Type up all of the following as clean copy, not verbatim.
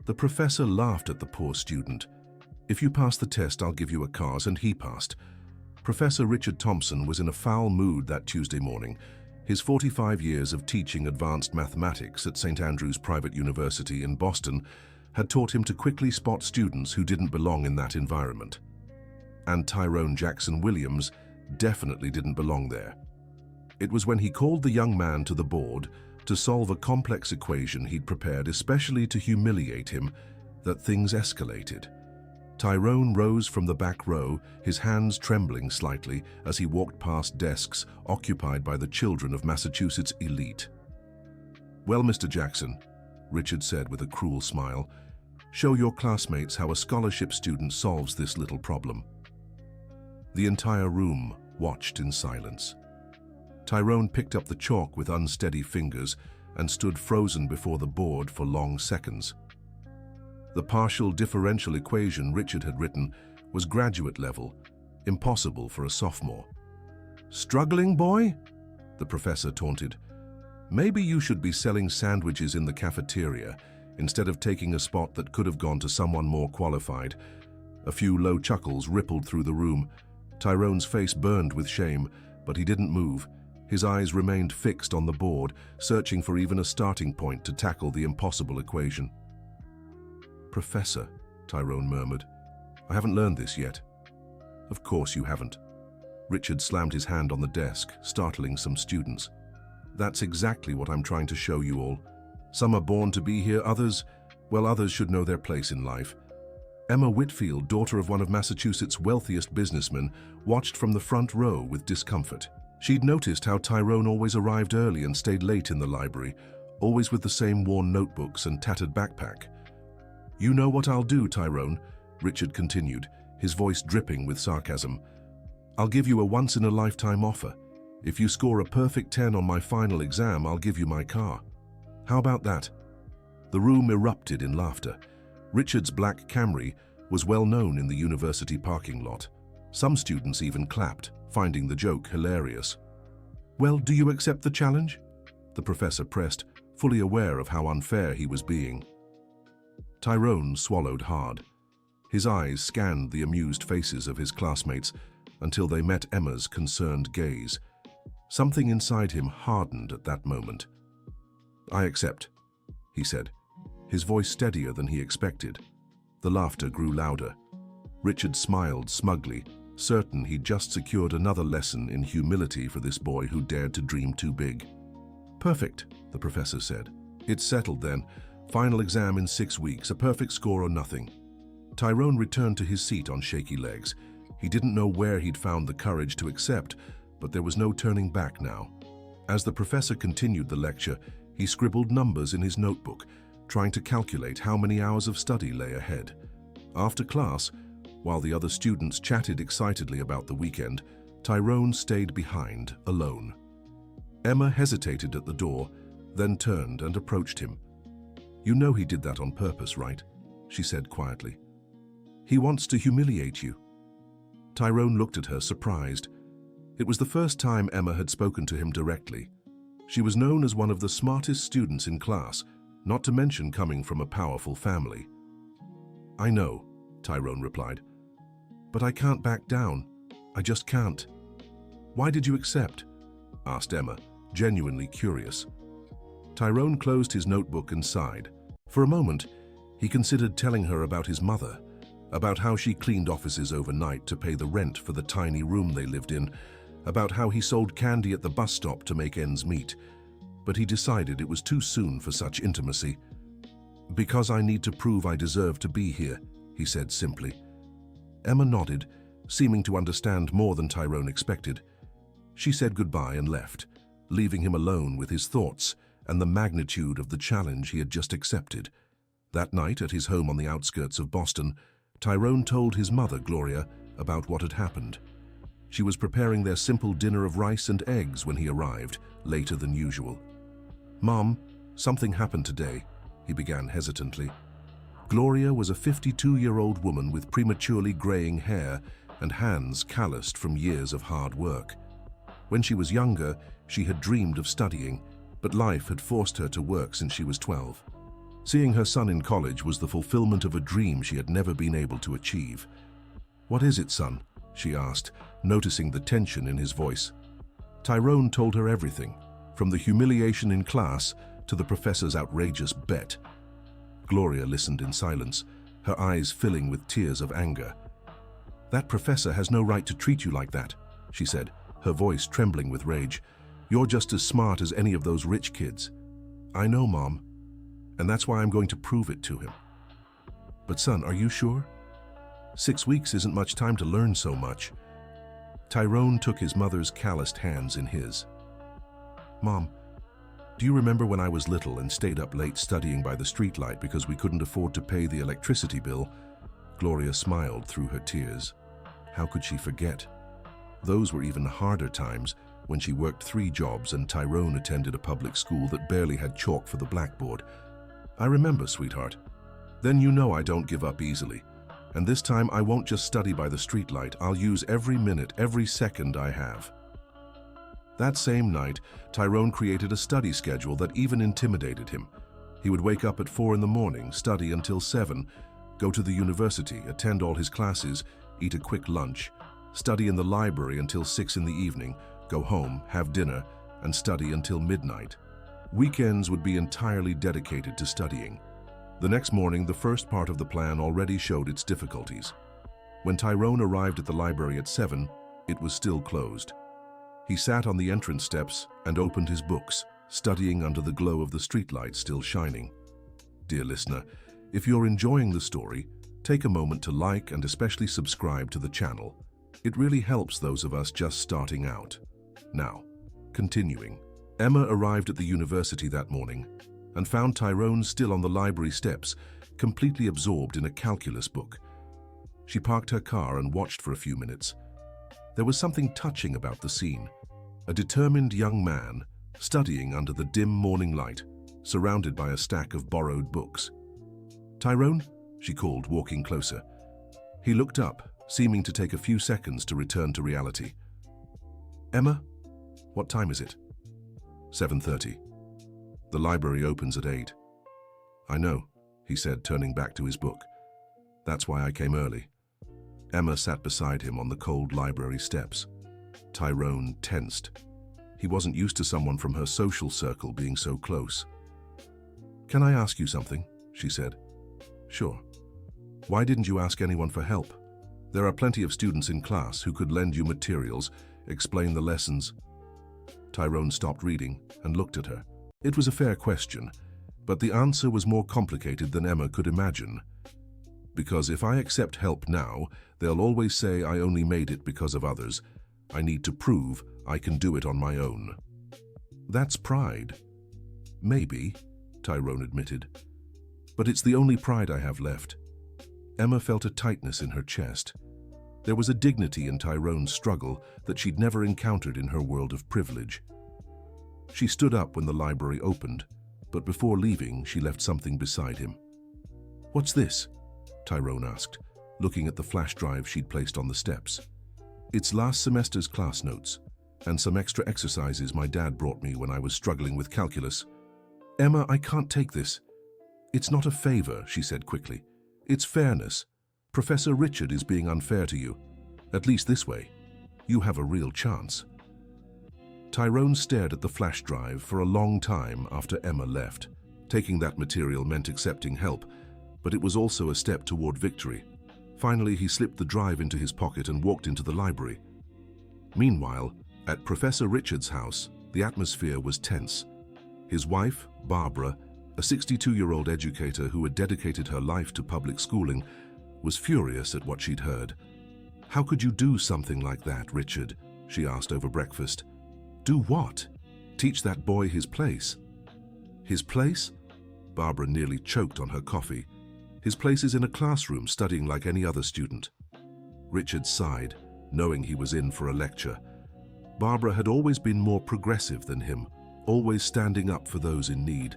The professor laughed at the poor student. "If you pass the test, I'll give you a car," and he passed. Professor Richard Thompson was in a foul mood that Tuesday morning. His 45 years of teaching advanced mathematics at St. Andrews Private University in Boston had taught him to quickly spot students who didn't belong in that environment. And Tyrone Jackson Williams definitely didn't belong there. It was when he called the young man to the board to solve a complex equation he'd prepared especially to humiliate him that things escalated. Tyrone rose from the back row, his hands trembling slightly as he walked past desks occupied by the children of Massachusetts' elite. "Well, Mr. Jackson," Richard said with a cruel smile, "show your classmates how a scholarship student solves this little problem." The entire room watched in silence. Tyrone picked up the chalk with unsteady fingers and stood frozen before the board for long seconds. The partial differential equation Richard had written was graduate level, impossible for a sophomore. "Struggling, boy?" the professor taunted. "Maybe you should be selling sandwiches in the cafeteria instead of taking a spot that could have gone to someone more qualified." A few low chuckles rippled through the room. Tyrone's face burned with shame, but he didn't move. His eyes remained fixed on the board, searching for even a starting point to tackle the impossible equation. "Professor," Tyrone murmured, "I haven't learned this yet." "Of course you haven't." Richard slammed his hand on the desk, startling some students. "That's exactly what I'm trying to show you all. Some are born to be here, others should know their place in life." Emma Whitfield, daughter of one of Massachusetts' wealthiest businessmen, watched from the front row with discomfort. She'd noticed how Tyrone always arrived early and stayed late in the library, always with the same worn notebooks and tattered backpack. "You know what I'll do, Tyrone," Richard continued, his voice dripping with sarcasm. "I'll give you a once-in-a-lifetime offer. If you score a perfect 10 on my final exam, I'll give you my car. How about that?" The room erupted in laughter. Richard's black Camry was well known in the university parking lot. Some students even clapped, finding the joke hilarious. "Well, do you accept the challenge?" the professor pressed, fully aware of how unfair he was being. Tyrone swallowed hard. His eyes scanned the amused faces of his classmates until they met Emma's concerned gaze. Something inside him hardened at that moment. "I accept," he said, his voice steadier than he expected. The laughter grew louder. Richard smiled smugly, certain he'd just secured another lesson in humility for this boy who dared to dream too big. "Perfect," the professor said. "It's settled then. Final exam in 6 weeks, a perfect score or nothing." Tyrone returned to his seat on shaky legs. He didn't know where he'd found the courage to accept, but there was no turning back now. As the professor continued the lecture, he scribbled numbers in his notebook, trying to calculate how many hours of study lay ahead. After class, while the other students chatted excitedly about the weekend, Tyrone stayed behind, alone. Emma hesitated at the door, then turned and approached him. "You know he did that on purpose, right?" she said quietly. "He wants to humiliate you." Tyrone looked at her, surprised. It was the first time Emma had spoken to him directly. She was known as one of the smartest students in class, not to mention coming from a powerful family. "I know," Tyrone replied. "But I can't back down. I just can't." "Why did you accept?" asked Emma, genuinely curious. Tyrone closed his notebook and sighed. For a moment, he considered telling her about his mother, about how she cleaned offices overnight to pay the rent for the tiny room they lived in, about how he sold candy at the bus stop to make ends meet. But he decided it was too soon for such intimacy. "Because I need to prove I deserve to be here," he said simply. Emma nodded, seeming to understand more than Tyrone expected. She said goodbye and left, leaving him alone with his thoughts and the magnitude of the challenge he had just accepted. That night, at his home on the outskirts of Boston, Tyrone told his mother, Gloria, about what had happened. She was preparing their simple dinner of rice and eggs when he arrived, later than usual. "Mom, something happened today," he began hesitantly. Gloria was a 52-year-old woman with prematurely graying hair and hands calloused from years of hard work. When she was younger, she had dreamed of studying, but life had forced her to work since she was 12. Seeing her son in college was the fulfillment of a dream she had never been able to achieve. "What is it, son?" she asked, noticing the tension in his voice. Tyrone told her everything, from the humiliation in class to the professor's outrageous bet. Gloria listened in silence, her eyes filling with tears of anger. "That professor has no right to treat you like that," she said, her voice trembling with rage. "You're just as smart as any of those rich kids." "I know, Mom, and that's why I'm going to prove it to him." "But son, are you sure? 6 weeks isn't much time to learn so much." Tyrone took his mother's calloused hands in his. "Mom, do you remember when I was little and stayed up late studying by the streetlight because we couldn't afford to pay the electricity bill?" Gloria smiled through her tears. How could she forget? Those were even harder times when she worked 3 jobs and Tyrone attended a public school that barely had chalk for the blackboard. "I remember, sweetheart. Then you know I don't give up easily. And this time I won't just study by the streetlight. I'll use every minute, every second I have." That same night, Tyrone created a study schedule that even intimidated him. He would wake up at 4 in the morning, study until 7, go to the university, attend all his classes, eat a quick lunch, study in the library until 6 in the evening, go home, have dinner, and study until midnight. Weekends would be entirely dedicated to studying. The next morning, the first part of the plan already showed its difficulties. When Tyrone arrived at the library at 7, it was still closed. He sat on the entrance steps and opened his books, studying under the glow of the streetlight still shining. Dear listener, if you're enjoying the story, take a moment to like and especially subscribe to the channel. It really helps those of us just starting out. Now, continuing. Emma arrived at the university that morning and found Tyrone still on the library steps, completely absorbed in a calculus book. She parked her car and watched for a few minutes. There was something touching about the scene. A determined young man, studying under the dim morning light, surrounded by a stack of borrowed books. "Tyrone?" she called, walking closer. He looked up, seeming to take a few seconds to return to reality. "Emma? What time is it?" 7:30. "The library opens at 8. "I know," he said, turning back to his book. "That's why I came early." Emma sat beside him on the cold library steps. Tyrone tensed. He wasn't used to someone from her social circle being so close. "Can I ask you something?" she said. "Sure. Why didn't you ask anyone for help? There are plenty of students in class who could lend you materials, explain the lessons." Tyrone stopped reading and looked at her. It was a fair question, but the answer was more complicated than Emma could imagine. "Because if I accept help now, they'll always say I only made it because of others. I need to prove I can do it on my own." "That's pride." "Maybe," Tyrone admitted. "But it's the only pride I have left." Emma felt a tightness in her chest. There was a dignity in Tyrone's struggle that she'd never encountered in her world of privilege. She stood up when the library opened, but before leaving, she left something beside him. "What's this?" Tyrone asked, looking at the flash drive she'd placed on the steps. "It's last semester's class notes, and some extra exercises my dad brought me when I was struggling with calculus." "Emma, I can't take this." "It's not a favor," she said quickly. "It's fairness. Professor Richard is being unfair to you. At least this way. You have a real chance." Tyrone stared at the flash drive for a long time after Emma left. Taking that material meant accepting help, but it was also a step toward victory. Finally, he slipped the drive into his pocket and walked into the library. Meanwhile, at Professor Richard's house, the atmosphere was tense. His wife, Barbara, a 62-year-old educator who had dedicated her life to public schooling, was furious at what she'd heard. "How could you do something like that, Richard?" she asked over breakfast. "Do what? Teach that boy his place?" "His place?" Barbara nearly choked on her coffee. "His place is in a classroom studying like any other student." Richard sighed, knowing he was in for a lecture. Barbara had always been more progressive than him, always standing up for those in need.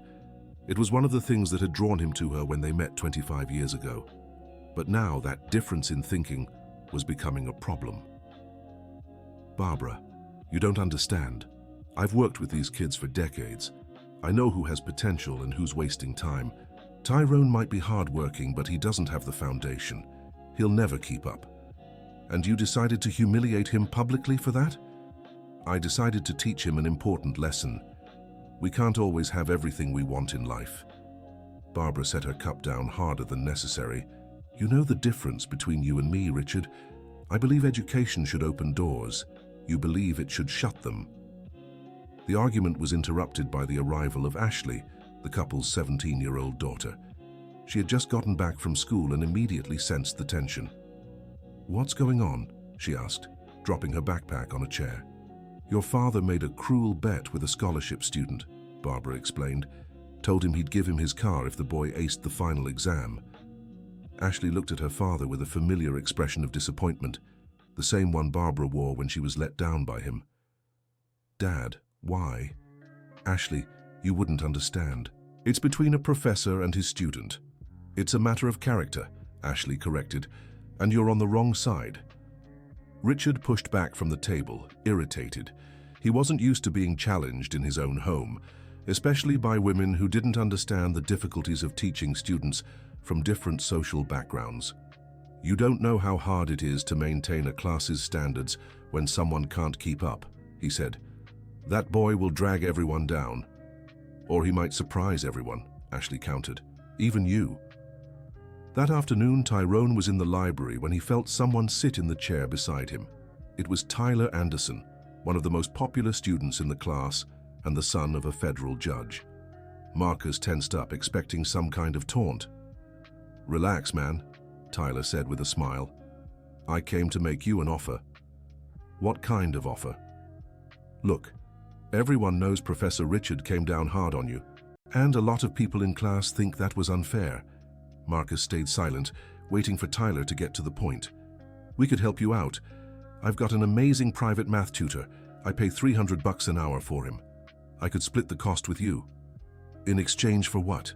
It was one of the things that had drawn him to her when they met 25 years ago. But now that difference in thinking was becoming a problem. "Barbara, you don't understand. I've worked with these kids for decades. I know who has potential and who's wasting time. Tyrone might be hardworking, but he doesn't have the foundation. He'll never keep up. And you decided to humiliate him publicly for that? I decided to teach him an important lesson. We can't always have everything we want in life. Barbara set her cup down harder than necessary. You know the difference between you and me, Richard. I believe education should open doors. You believe it should shut them. The argument was interrupted by the arrival of Ashley, the couple's 17-year-old daughter. She had just gotten back from school and immediately sensed the tension. "What's going on?" she asked, dropping her backpack on a chair. "Your father made a cruel bet with a scholarship student," Barbara explained. "Told him he'd give him his car if the boy aced the final exam." Ashley looked at her father with a familiar expression of disappointment, the same one Barbara wore when she was let down by him. "Dad, why?" "Ashley, you wouldn't understand. It's between a professor and his student. It's a matter of character," Ashley corrected, "and you're on the wrong side." Richard pushed back from the table, irritated. He wasn't used to being challenged in his own home, especially by women who didn't understand the difficulties of teaching students from different social backgrounds. "You don't know how hard it is to maintain a class's standards when someone can't keep up," he said. "That boy will drag everyone down. Or he might surprise everyone," Ashley countered. "Even you." That afternoon, Tyrone was in the library when he felt someone sit in the chair beside him. It was Tyler Anderson, one of the most popular students in the class and the son of a federal judge. Marcus tensed up, expecting some kind of taunt. "Relax, man," Tyler said with a smile. "I came to make you an offer." "What kind of offer?" "Look, everyone knows Professor Richard came down hard on you, and a lot of people in class think that was unfair." Marcus stayed silent, waiting for Tyler to get to the point. "We could help you out. I've got an amazing private math tutor. I pay $300 an hour for him. I could split the cost with you." "In exchange for what?"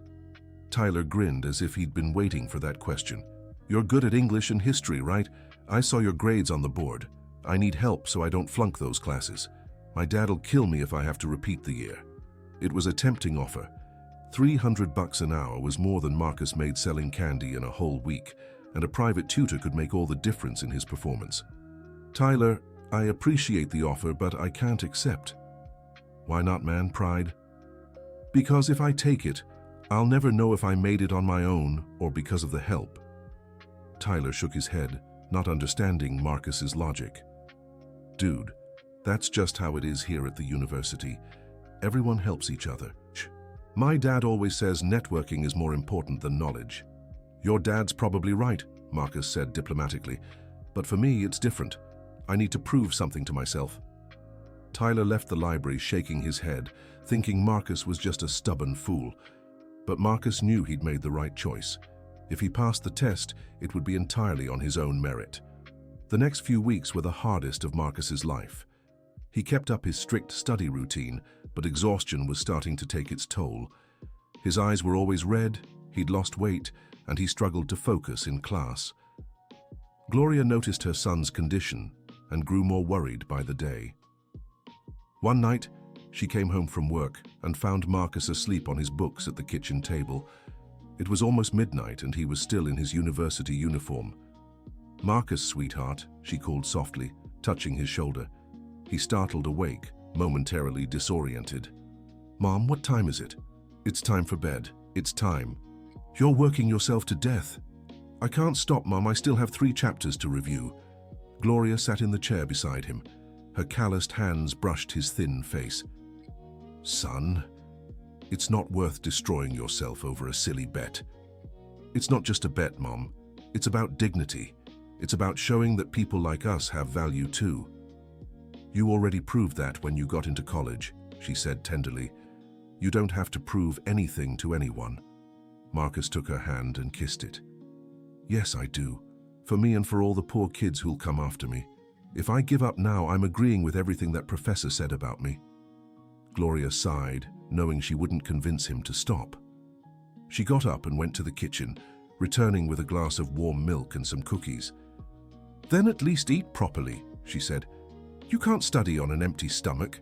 Tyler grinned as if he'd been waiting for that question. "You're good at English and history, right? I saw your grades on the board. I need help so I don't flunk those classes. My dad'll kill me if I have to repeat the year." It was a tempting offer. $300 an hour was more than Marcus made selling candy in a whole week, and a private tutor could make all the difference in his performance. "Tyler, I appreciate the offer, but I can't accept." "Why not, man? Pride?" "Because if I take it, I'll never know if I made it on my own or because of the help." Tyler shook his head, not understanding Marcus's logic. "Dude, that's just how it is here at the university. Everyone helps each other. My dad always says networking is more important than knowledge." "Your dad's probably right," Marcus said diplomatically. "But for me, it's different. I need to prove something to myself." Tyler left the library shaking his head, thinking Marcus was just a stubborn fool. But Marcus knew he'd made the right choice. If he passed the test, it would be entirely on his own merit. The next few weeks were the hardest of Marcus's life. He kept up his strict study routine, but exhaustion was starting to take its toll. His eyes were always red, he'd lost weight, and he struggled to focus in class. Gloria noticed her son's condition and grew more worried by the day. One night, she came home from work and found Marcus asleep on his books at the kitchen table. It was almost midnight and he was still in his university uniform. "Marcus, sweetheart," she called softly, touching his shoulder. He startled awake, momentarily disoriented. "Mom, what time is it?" "It's time for bed. It's time." "You're working yourself to death." "I can't stop, Mom. I still have 3 chapters to review." Gloria sat in the chair beside him. Her calloused hands brushed his thin face. "Son, it's not worth destroying yourself over a silly bet." "It's not just a bet, Mom. It's about dignity. It's about showing that people like us have value too." "You already proved that when you got into college," she said tenderly. "You don't have to prove anything to anyone." Marcus took her hand and kissed it. "Yes, I do. For me and for all the poor kids who'll come after me. If I give up now, I'm agreeing with everything that professor said about me." Gloria sighed, knowing she wouldn't convince him to stop. She got up and went to the kitchen, returning with a glass of warm milk and some cookies. "Then at least eat properly," she said. "You can't study on an empty stomach."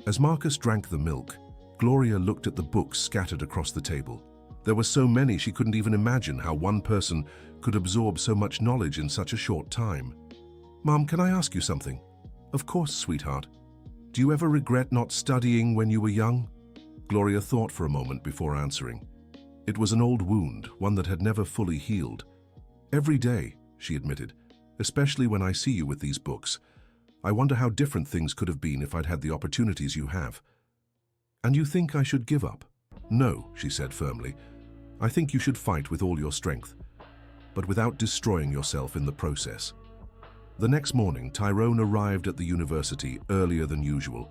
As Marcus drank the milk, Gloria looked at the books scattered across the table. There were so many she couldn't even imagine how one person could absorb so much knowledge in such a short time. "Mom, can I ask you something?" "Of course, sweetheart." "Do you ever regret not studying when you were young?" Gloria thought for a moment before answering. It was an old wound, one that had never fully healed. "Every day," she admitted, "especially when I see you with these books. I wonder how different things could have been if I'd had the opportunities you have." "And you think I should give up?" "No," she said firmly. "I think you should fight with all your strength, but without destroying yourself in the process." The next morning, Tyrone arrived at the university earlier than usual.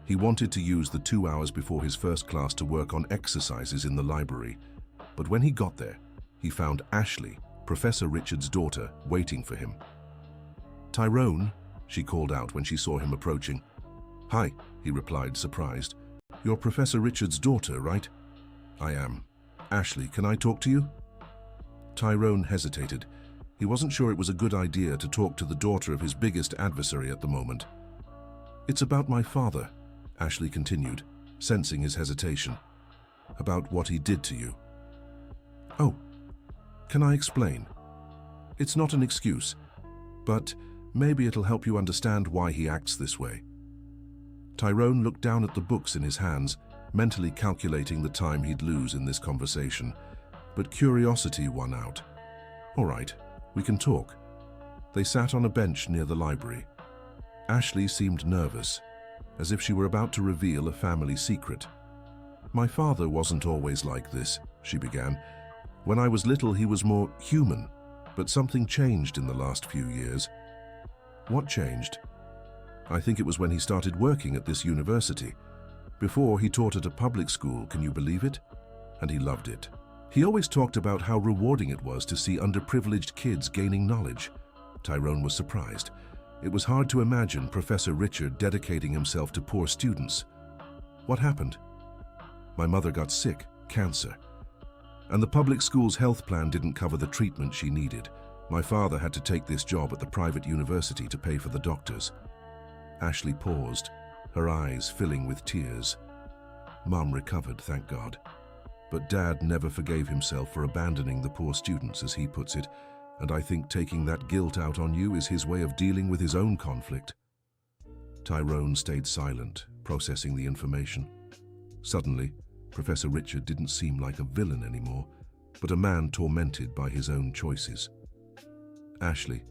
He wanted to use the 2 hours before his first class to work on exercises in the library. But when he got there, he found Ashley, Professor Richard's daughter, waiting for him. "Tyrone," she called out when she saw him approaching. "Hi," he replied, surprised. "You're Professor Richard's daughter, right?" "I am. Ashley, can I talk to you?" Tyrone hesitated. He wasn't sure it was a good idea to talk to the daughter of his biggest adversary at the moment. "It's about my father," Ashley continued, sensing his hesitation. "About what he did to you." "Oh, can I explain? It's not an excuse, but maybe it'll help you understand why he acts this way." Tyrone looked down at the books in his hands, mentally calculating the time he'd lose in this conversation, but curiosity won out. "All right, we can talk." They sat on a bench near the library. Ashley seemed nervous, as if she were about to reveal a family secret. "My father wasn't always like this," she began. "When I was little, he was more human, but something changed in the last few years." "What changed?" "I think it was when he started working at this university. Before, he taught at a public school, can you believe it? And he loved it. He always talked about how rewarding it was to see underprivileged kids gaining knowledge." Tyrone was surprised. It was hard to imagine Professor Richard dedicating himself to poor students. "What happened?" "My mother got sick, cancer. And the public school's health plan didn't cover the treatment she needed. My father had to take this job at the private university to pay for the doctors." Ashley paused, her eyes filling with tears. "Mum recovered, thank God. But Dad never forgave himself for abandoning the poor students, as he puts it, and I think taking that guilt out on you is his way of dealing with his own conflict." Tyrone stayed silent, processing the information. Suddenly, Professor Richard didn't seem like a villain anymore, but a man tormented by his own choices. "Ashley,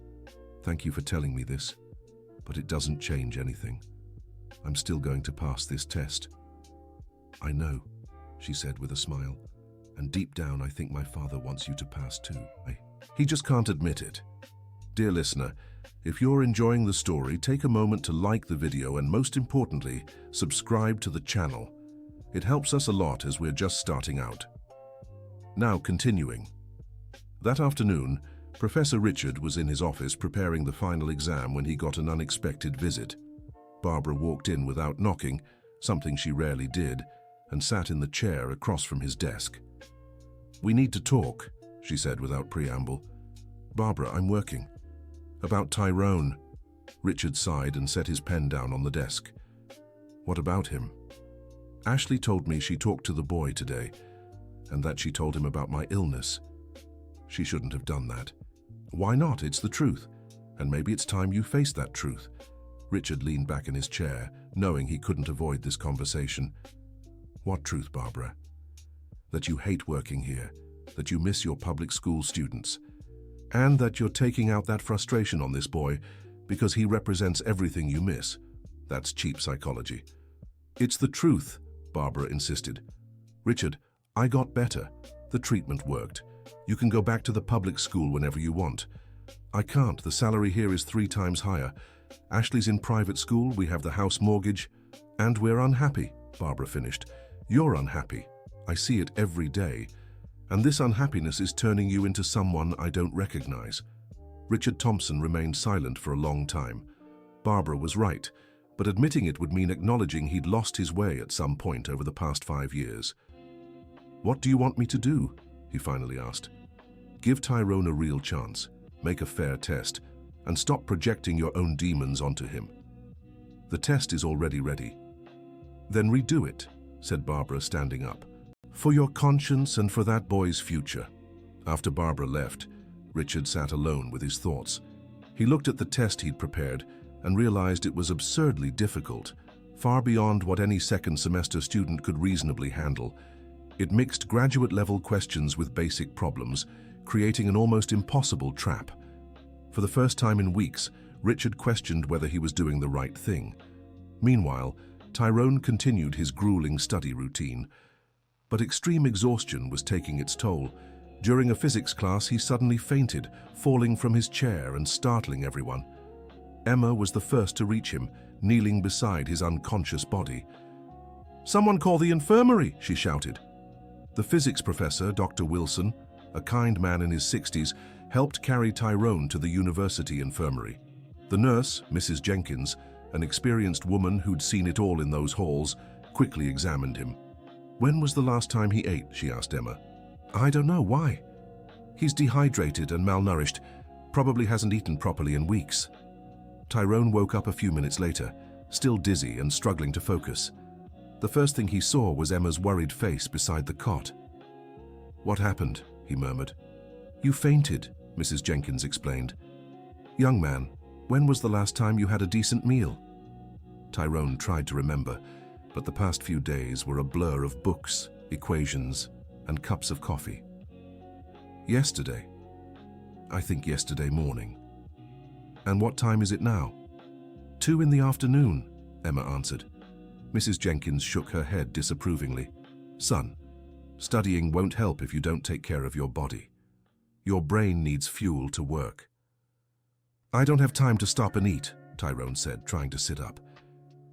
thank you for telling me this, but it doesn't change anything. I'm still going to pass this test." "I know," she said with a smile, "and deep down I think my father wants you to pass too. He just can't admit it." Dear listener, if you're enjoying the story, take a moment to like the video and, most importantly, subscribe to the channel. It helps us a lot as we're just starting out. Now continuing. That afternoon, Professor Richard was in his office preparing the final exam when he got an unexpected visit. Barbara walked in without knocking, something she rarely did, and sat in the chair across from his desk. "We need to talk," she said without preamble. "Barbara, I'm working." "About Tyrone." Richard sighed and set his pen down on the desk. "What about him?" "Ashley told me she talked to the boy today, and that she told him about my illness. She shouldn't have done that." "Why not? It's the truth, and maybe it's time you faced that truth." Richard leaned back in his chair, knowing he couldn't avoid this conversation. "What truth, Barbara?" "That you hate working here, that you miss your public school students, and that you're taking out that frustration on this boy because he represents everything you miss. That's cheap psychology." "It's the truth," Barbara insisted. "Richard, I got better. The treatment worked. You can go back to the public school whenever you want." "I can't. The salary here is 3 times higher. Ashley's in private school, we have the house mortgage, and we're unhappy," Barbara finished. "You're unhappy. I see it every day. And this unhappiness is turning you into someone I don't recognize." Richard Thompson remained silent for a long time. Barbara was right, but admitting it would mean acknowledging he'd lost his way at some point over the past 5 years. "What do you want me to do?" he finally asked. "Give Tyrone a real chance, make a fair test, and stop projecting your own demons onto him. The test is already ready." "Then redo it," said Barbara, standing up. For your conscience and for that boy's future. After Barbara left, Richard sat alone with his thoughts. He looked at the test he'd prepared and realized it was absurdly difficult, far beyond what any second-semester student could reasonably handle. It mixed graduate-level questions with basic problems, creating an almost impossible trap. For the first time in weeks, Richard questioned whether he was doing the right thing. Meanwhile, Tyrone continued his grueling study routine. But extreme exhaustion was taking its toll. During a physics class, he suddenly fainted, falling from his chair and startling everyone. Emma was the first to reach him, kneeling beside his unconscious body. "Someone call the infirmary!" she shouted. The physics professor, Dr. Wilson, a kind man in his 60s, helped carry Tyrone to the university infirmary. The nurse, Mrs. Jenkins, an experienced woman who'd seen it all in those halls, quickly examined him. "When was the last time he ate?" she asked Emma. "I don't know. Why?" "He's dehydrated and malnourished. Probably hasn't eaten properly in weeks." Tyrone woke up a few minutes later, still dizzy and struggling to focus. The first thing he saw was Emma's worried face beside the cot. "What happened?" he murmured. "You fainted," Mrs. Jenkins explained. "Young man, when was the last time you had a decent meal?" Tyrone tried to remember, but the past few days were a blur of books, equations, and cups of coffee. "Yesterday. I think yesterday morning." "And what time is it now?" 2 in the afternoon, Emma answered. Mrs. Jenkins shook her head disapprovingly. "Son, studying won't help if you don't take care of your body. Your brain needs fuel to work." "I don't have time to stop and eat," Tyrone said, trying to sit up.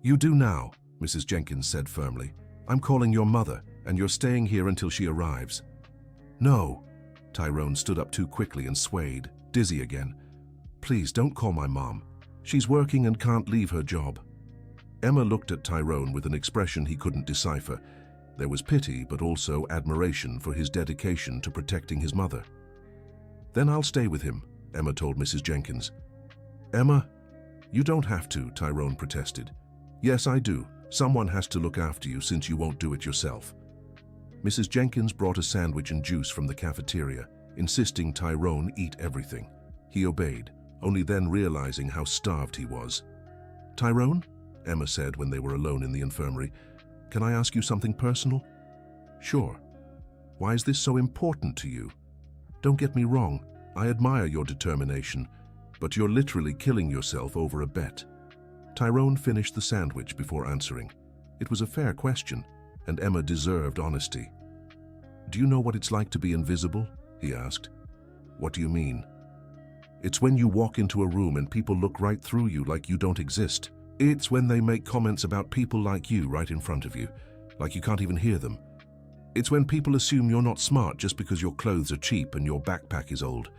"You do now," Mrs. Jenkins said firmly. "I'm calling your mother, and you're staying here until she arrives." "No." Tyrone stood up too quickly and swayed, dizzy again. "Please don't call my mom. She's working and can't leave her job." Emma looked at Tyrone with an expression he couldn't decipher. There was pity, but also admiration for his dedication to protecting his mother. "Then I'll stay with him," Emma told Mrs. Jenkins. "Emma, you don't have to," Tyrone protested. "Yes, I do. Someone has to look after you since you won't do it yourself." Mrs. Jenkins brought a sandwich and juice from the cafeteria, insisting Tyrone eat everything. He obeyed, only then realizing how starved he was. "Tyrone," Emma said when they were alone in the infirmary, "can I ask you something personal?" "Sure. Why is this so important to you? Don't get me wrong, I admire your determination, but you're literally killing yourself over a bet." Tyrone finished the sandwich before answering. It was a fair question, and Emma deserved honesty. "Do you know what it's like to be invisible?" he asked. "What do you mean?" "It's when you walk into a room and people look right through you like you don't exist. It's when they make comments about people like you right in front of you, like you can't even hear them. It's when people assume you're not smart just because your clothes are cheap and your backpack is old."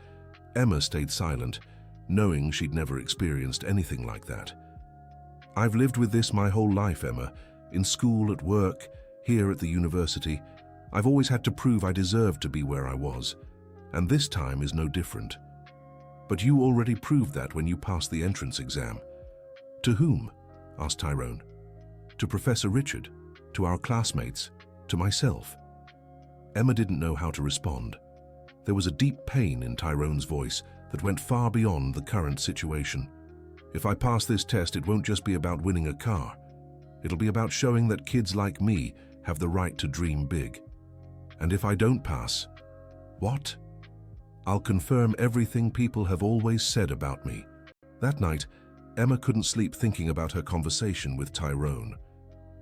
Emma stayed silent, knowing she'd never experienced anything like that. "I've lived with this my whole life, Emma. In school, at work, here at the university. I've always had to prove I deserved to be where I was. And this time is no different. But you already proved that when you passed the entrance exam." "To whom?" asked Tyrone. "To Professor Richard, to our classmates, to myself." Emma didn't know how to respond. There was a deep pain in Tyrone's voice that went far beyond the current situation. "If I pass this test, it won't just be about winning a car. It'll be about showing that kids like me have the right to dream big. And if I don't pass, what? I'll confirm everything people have always said about me." That night, Emma couldn't sleep thinking about her conversation with Tyrone.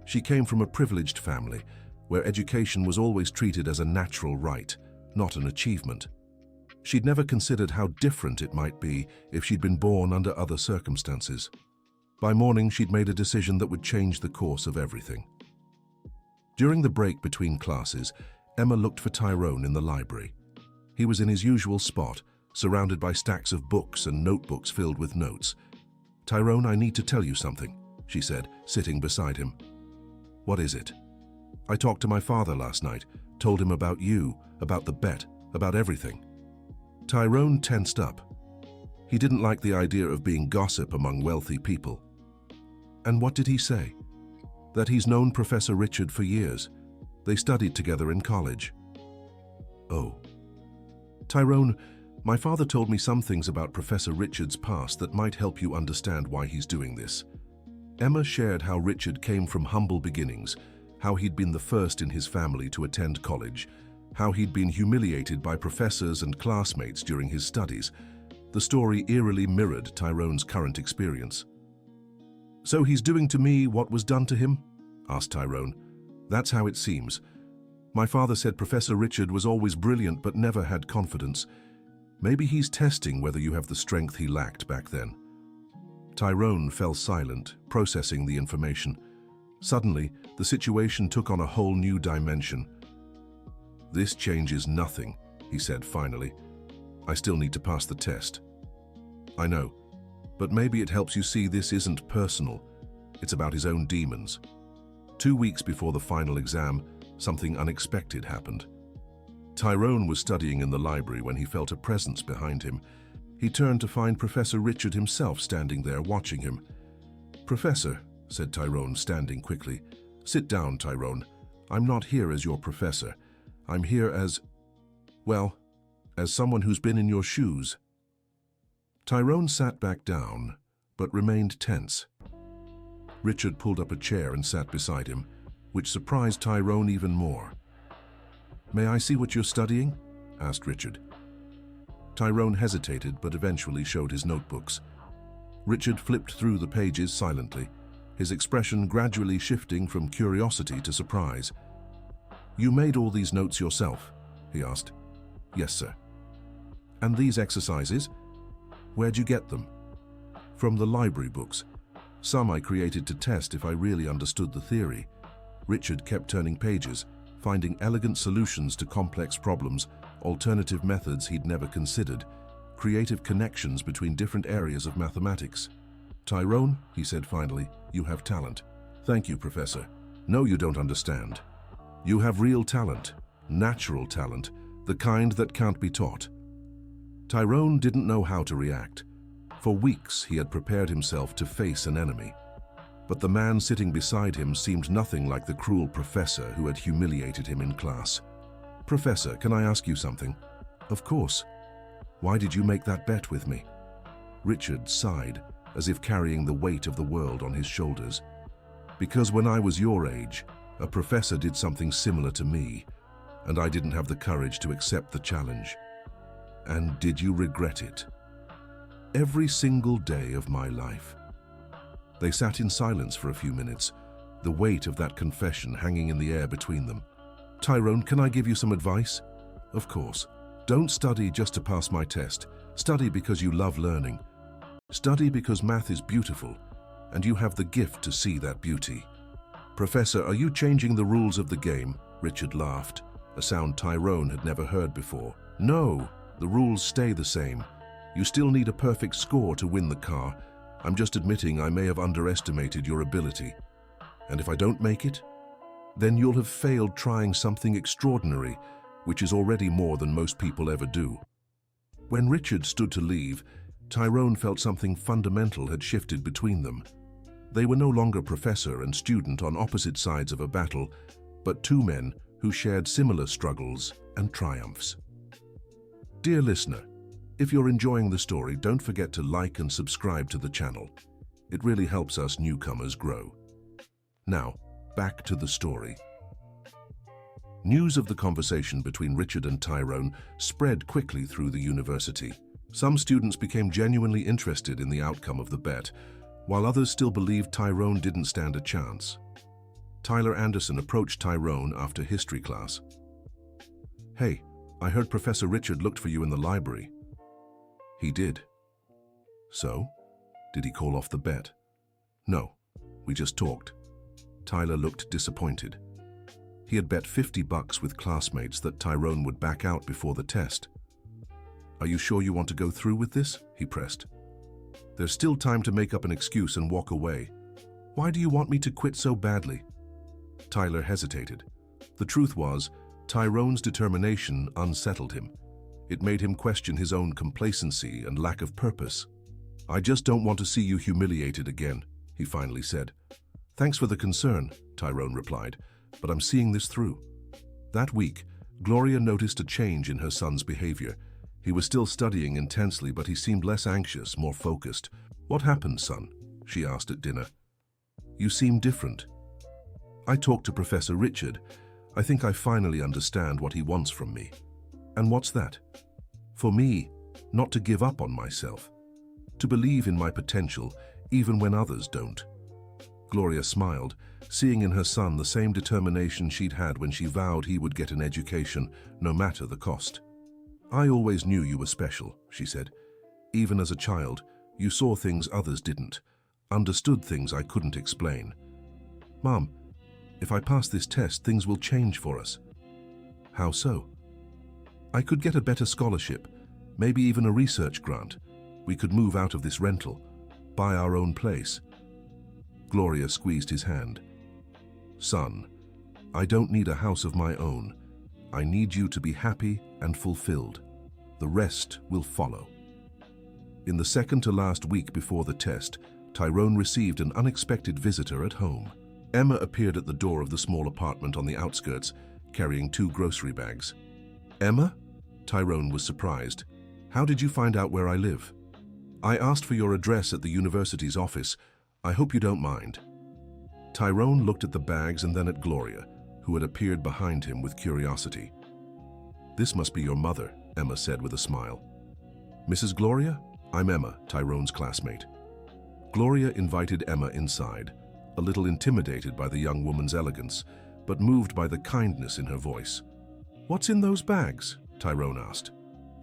She came from a privileged family, where education was always treated as a natural right, not an achievement. She'd never considered how different it might be if she'd been born under other circumstances. By morning, she'd made a decision that would change the course of everything. During the break between classes, Emma looked for Tyrone in the library. He was in his usual spot, surrounded by stacks of books and notebooks filled with notes. "Tyrone, I need to tell you something," she said, sitting beside him. "What is it?" "I talked to my father last night, told him about you, about the bet, about everything." Tyrone tensed up. He didn't like the idea of being gossip among wealthy people. "And what did he say?" "That he's known Professor Richard for years. They studied together in college. Oh. Tyrone, my father told me some things about Professor Richard's past that might help you understand why he's doing this. Emma shared how Richard came from humble beginnings, how he'd been the first in his family to attend college, how he'd been humiliated by professors and classmates during his studies. The story eerily mirrored Tyrone's current experience. "So he's doing to me what was done to him?" asked Tyrone. "That's how it seems. My father said Professor Richard was always brilliant but never had confidence. Maybe he's testing whether you have the strength he lacked back then." Tyrone fell silent, processing the information. Suddenly, the situation took on a whole new dimension. "This changes nothing," he said finally. "I still need to pass the test." "I know, but maybe it helps you see this isn't personal. It's about his own demons." 2 weeks before the final exam, something unexpected happened. Tyrone was studying in the library when he felt a presence behind him. He turned to find Professor Richard himself standing there watching him. "Professor," said Tyrone, standing quickly. "Sit down, Tyrone. I'm not here as your professor. I'm here as, well, as someone who's been in your shoes." Tyrone sat back down, but remained tense. Richard pulled up a chair and sat beside him, which surprised Tyrone even more. "May I see what you're studying?" asked Richard. Tyrone hesitated, but eventually showed his notebooks. Richard flipped through the pages silently, his expression gradually shifting from curiosity to surprise. "You made all these notes yourself?" he asked. "Yes, sir." "And these exercises? Where'd you get them?" "From the library books. Some I created to test if I really understood the theory." Richard kept turning pages, finding elegant solutions to complex problems, alternative methods he'd never considered, creative connections between different areas of mathematics. "Tyrone," he said finally, "you have talent." "Thank you, Professor. No, you don't understand. You have real talent, natural talent, the kind that can't be taught." Tyrone didn't know how to react. For weeks he had prepared himself to face an enemy. But the man sitting beside him seemed nothing like the cruel professor who had humiliated him in class. "Professor, can I ask you something?" "Of course." "Why did you make that bet with me?" Richard sighed, as if carrying the weight of the world on his shoulders. "Because when I was your age, a professor did something similar to me, and I didn't have the courage to accept the challenge." "And did you regret it?" "Every single day of my life." They sat in silence for a few minutes, the weight of that confession hanging in the air between them. "Tyrone, can I give you some advice?" "Of course. Don't study just to pass my test. Study because you love learning. Study because math is beautiful, and you have the gift to see that beauty." "Professor, are you changing the rules of the game?" Richard laughed, a sound Tyrone had never heard before. "No, the rules stay the same. You still need a perfect score to win the car. I'm just admitting I may have underestimated your ability. And if I don't make it, then you'll have failed trying something extraordinary, which is already more than most people ever do." When Richard stood to leave, Tyrone felt something fundamental had shifted between them. They were no longer professor and student on opposite sides of a battle, but two men who shared similar struggles and triumphs. Dear listener, if you're enjoying the story, don't forget to like and subscribe to the channel. It really helps us newcomers grow. Now, back to the story. News of the conversation between Richard and Tyrone spread quickly through the university. Some students became genuinely interested in the outcome of the bet, while others still believed Tyrone didn't stand a chance. Tyler Anderson approached Tyrone after history class. "Hey, I heard Professor Richard looked for you in the library." "He did." "So? Did he call off the bet?" "No, we just talked." Tyler looked disappointed. He had bet $50 with classmates that Tyrone would back out before the test. "Are you sure you want to go through with this?" he pressed. "There's still time to make up an excuse and walk away. Why do you want me to quit so badly?" Tyler hesitated. The truth was, Tyrone's determination unsettled him. It made him question his own complacency and lack of purpose. "I just don't want to see you humiliated again," he finally said. "Thanks for the concern," Tyrone replied, "but I'm seeing this through. That week, Gloria noticed a change in her son's behavior. He was still studying intensely, but he seemed less anxious, more focused. "What happened, son?" she asked at dinner. "You seem different." "I talked to Professor Richard. I think I finally understand what he wants from me." "And what's that?" "For me, not to give up on myself. To believe in my potential, even when others don't." Gloria smiled, seeing in her son the same determination she'd had when she vowed he would get an education, no matter the cost. "I always knew you were special," she said. "Even as a child, you saw things others didn't, understood things I couldn't explain. Mom, if I pass this test, things will change for us." "How so?" "I could get a better scholarship, maybe even a research grant. We could move out of this rental, buy our own place." Gloria squeezed his hand. "Son, I don't need a house of my own. I need you to be happy and fulfilled. The rest will follow." In the second to last week before the test, Tyrone received an unexpected visitor at home. Emma appeared at the door of the small apartment on the outskirts, carrying 2 grocery bags. "Emma?" Tyrone was surprised. "How did you find out where I live?" "I asked for your address at the university's office. I hope you don't mind." Tyrone looked at the bags and then at Gloria, who had appeared behind him with curiosity. "This must be your mother," Emma said with a smile. "Mrs. Gloria? I'm Emma, Tyrone's classmate." Gloria invited Emma inside, a little intimidated by the young woman's elegance, but moved by the kindness in her voice. "What's in those bags?" Tyrone asked.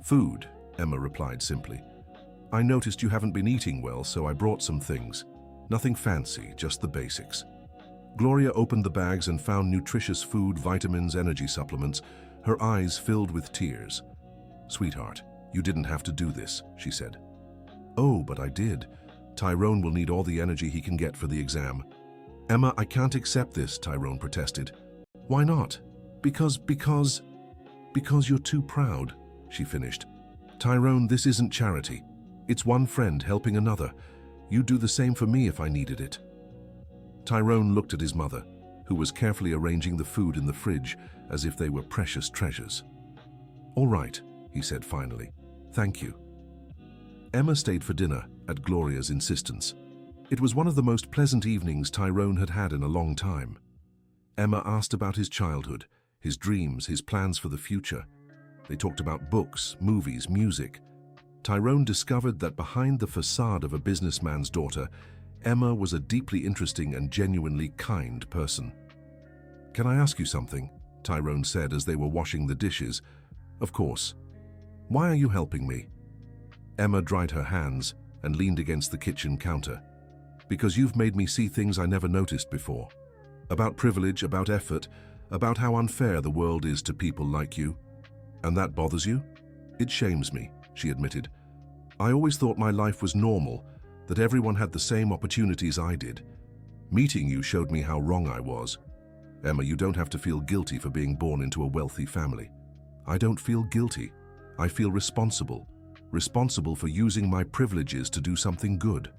"Food," Emma replied simply. "I noticed you haven't been eating well, so I brought some things. Nothing fancy, just the basics." Gloria opened the bags and found nutritious food, vitamins, energy supplements. Her eyes filled with tears. "Sweetheart, you didn't have to do this," she said. "Oh, but I did. Tyrone will need all the energy he can get for the exam." "Emma, I can't accept this," Tyrone protested. "Why not?" Because you're too proud," she finished. "Tyrone, this isn't charity. It's one friend helping another. You'd do the same for me if I needed it." Tyrone looked at his mother, who was carefully arranging the food in the fridge as if they were precious treasures. "All right," he said finally. "Thank you." Emma stayed for dinner at Gloria's insistence. It was one of the most pleasant evenings Tyrone had had in a long time. Emma asked about his childhood, his dreams, his plans for the future. They talked about books, movies, music. Tyrone discovered that behind the facade of a businessman's daughter, Emma was a deeply interesting and genuinely kind person. "Can I ask you something?" Tyrone said as they were washing the dishes. "Of course. Why are you helping me?" Emma dried her hands and leaned against the kitchen counter. "Because you've made me see things I never noticed before. About privilege, about effort, about how unfair the world is to people like you. And that bothers you?" "It shames me," she admitted. "I always thought my life was normal, that everyone had the same opportunities I did. Meeting you showed me how wrong I was. Emma, you don't have to feel guilty for being born into a wealthy family." "I don't feel guilty. I feel responsible. Responsible for using my privileges to do something good."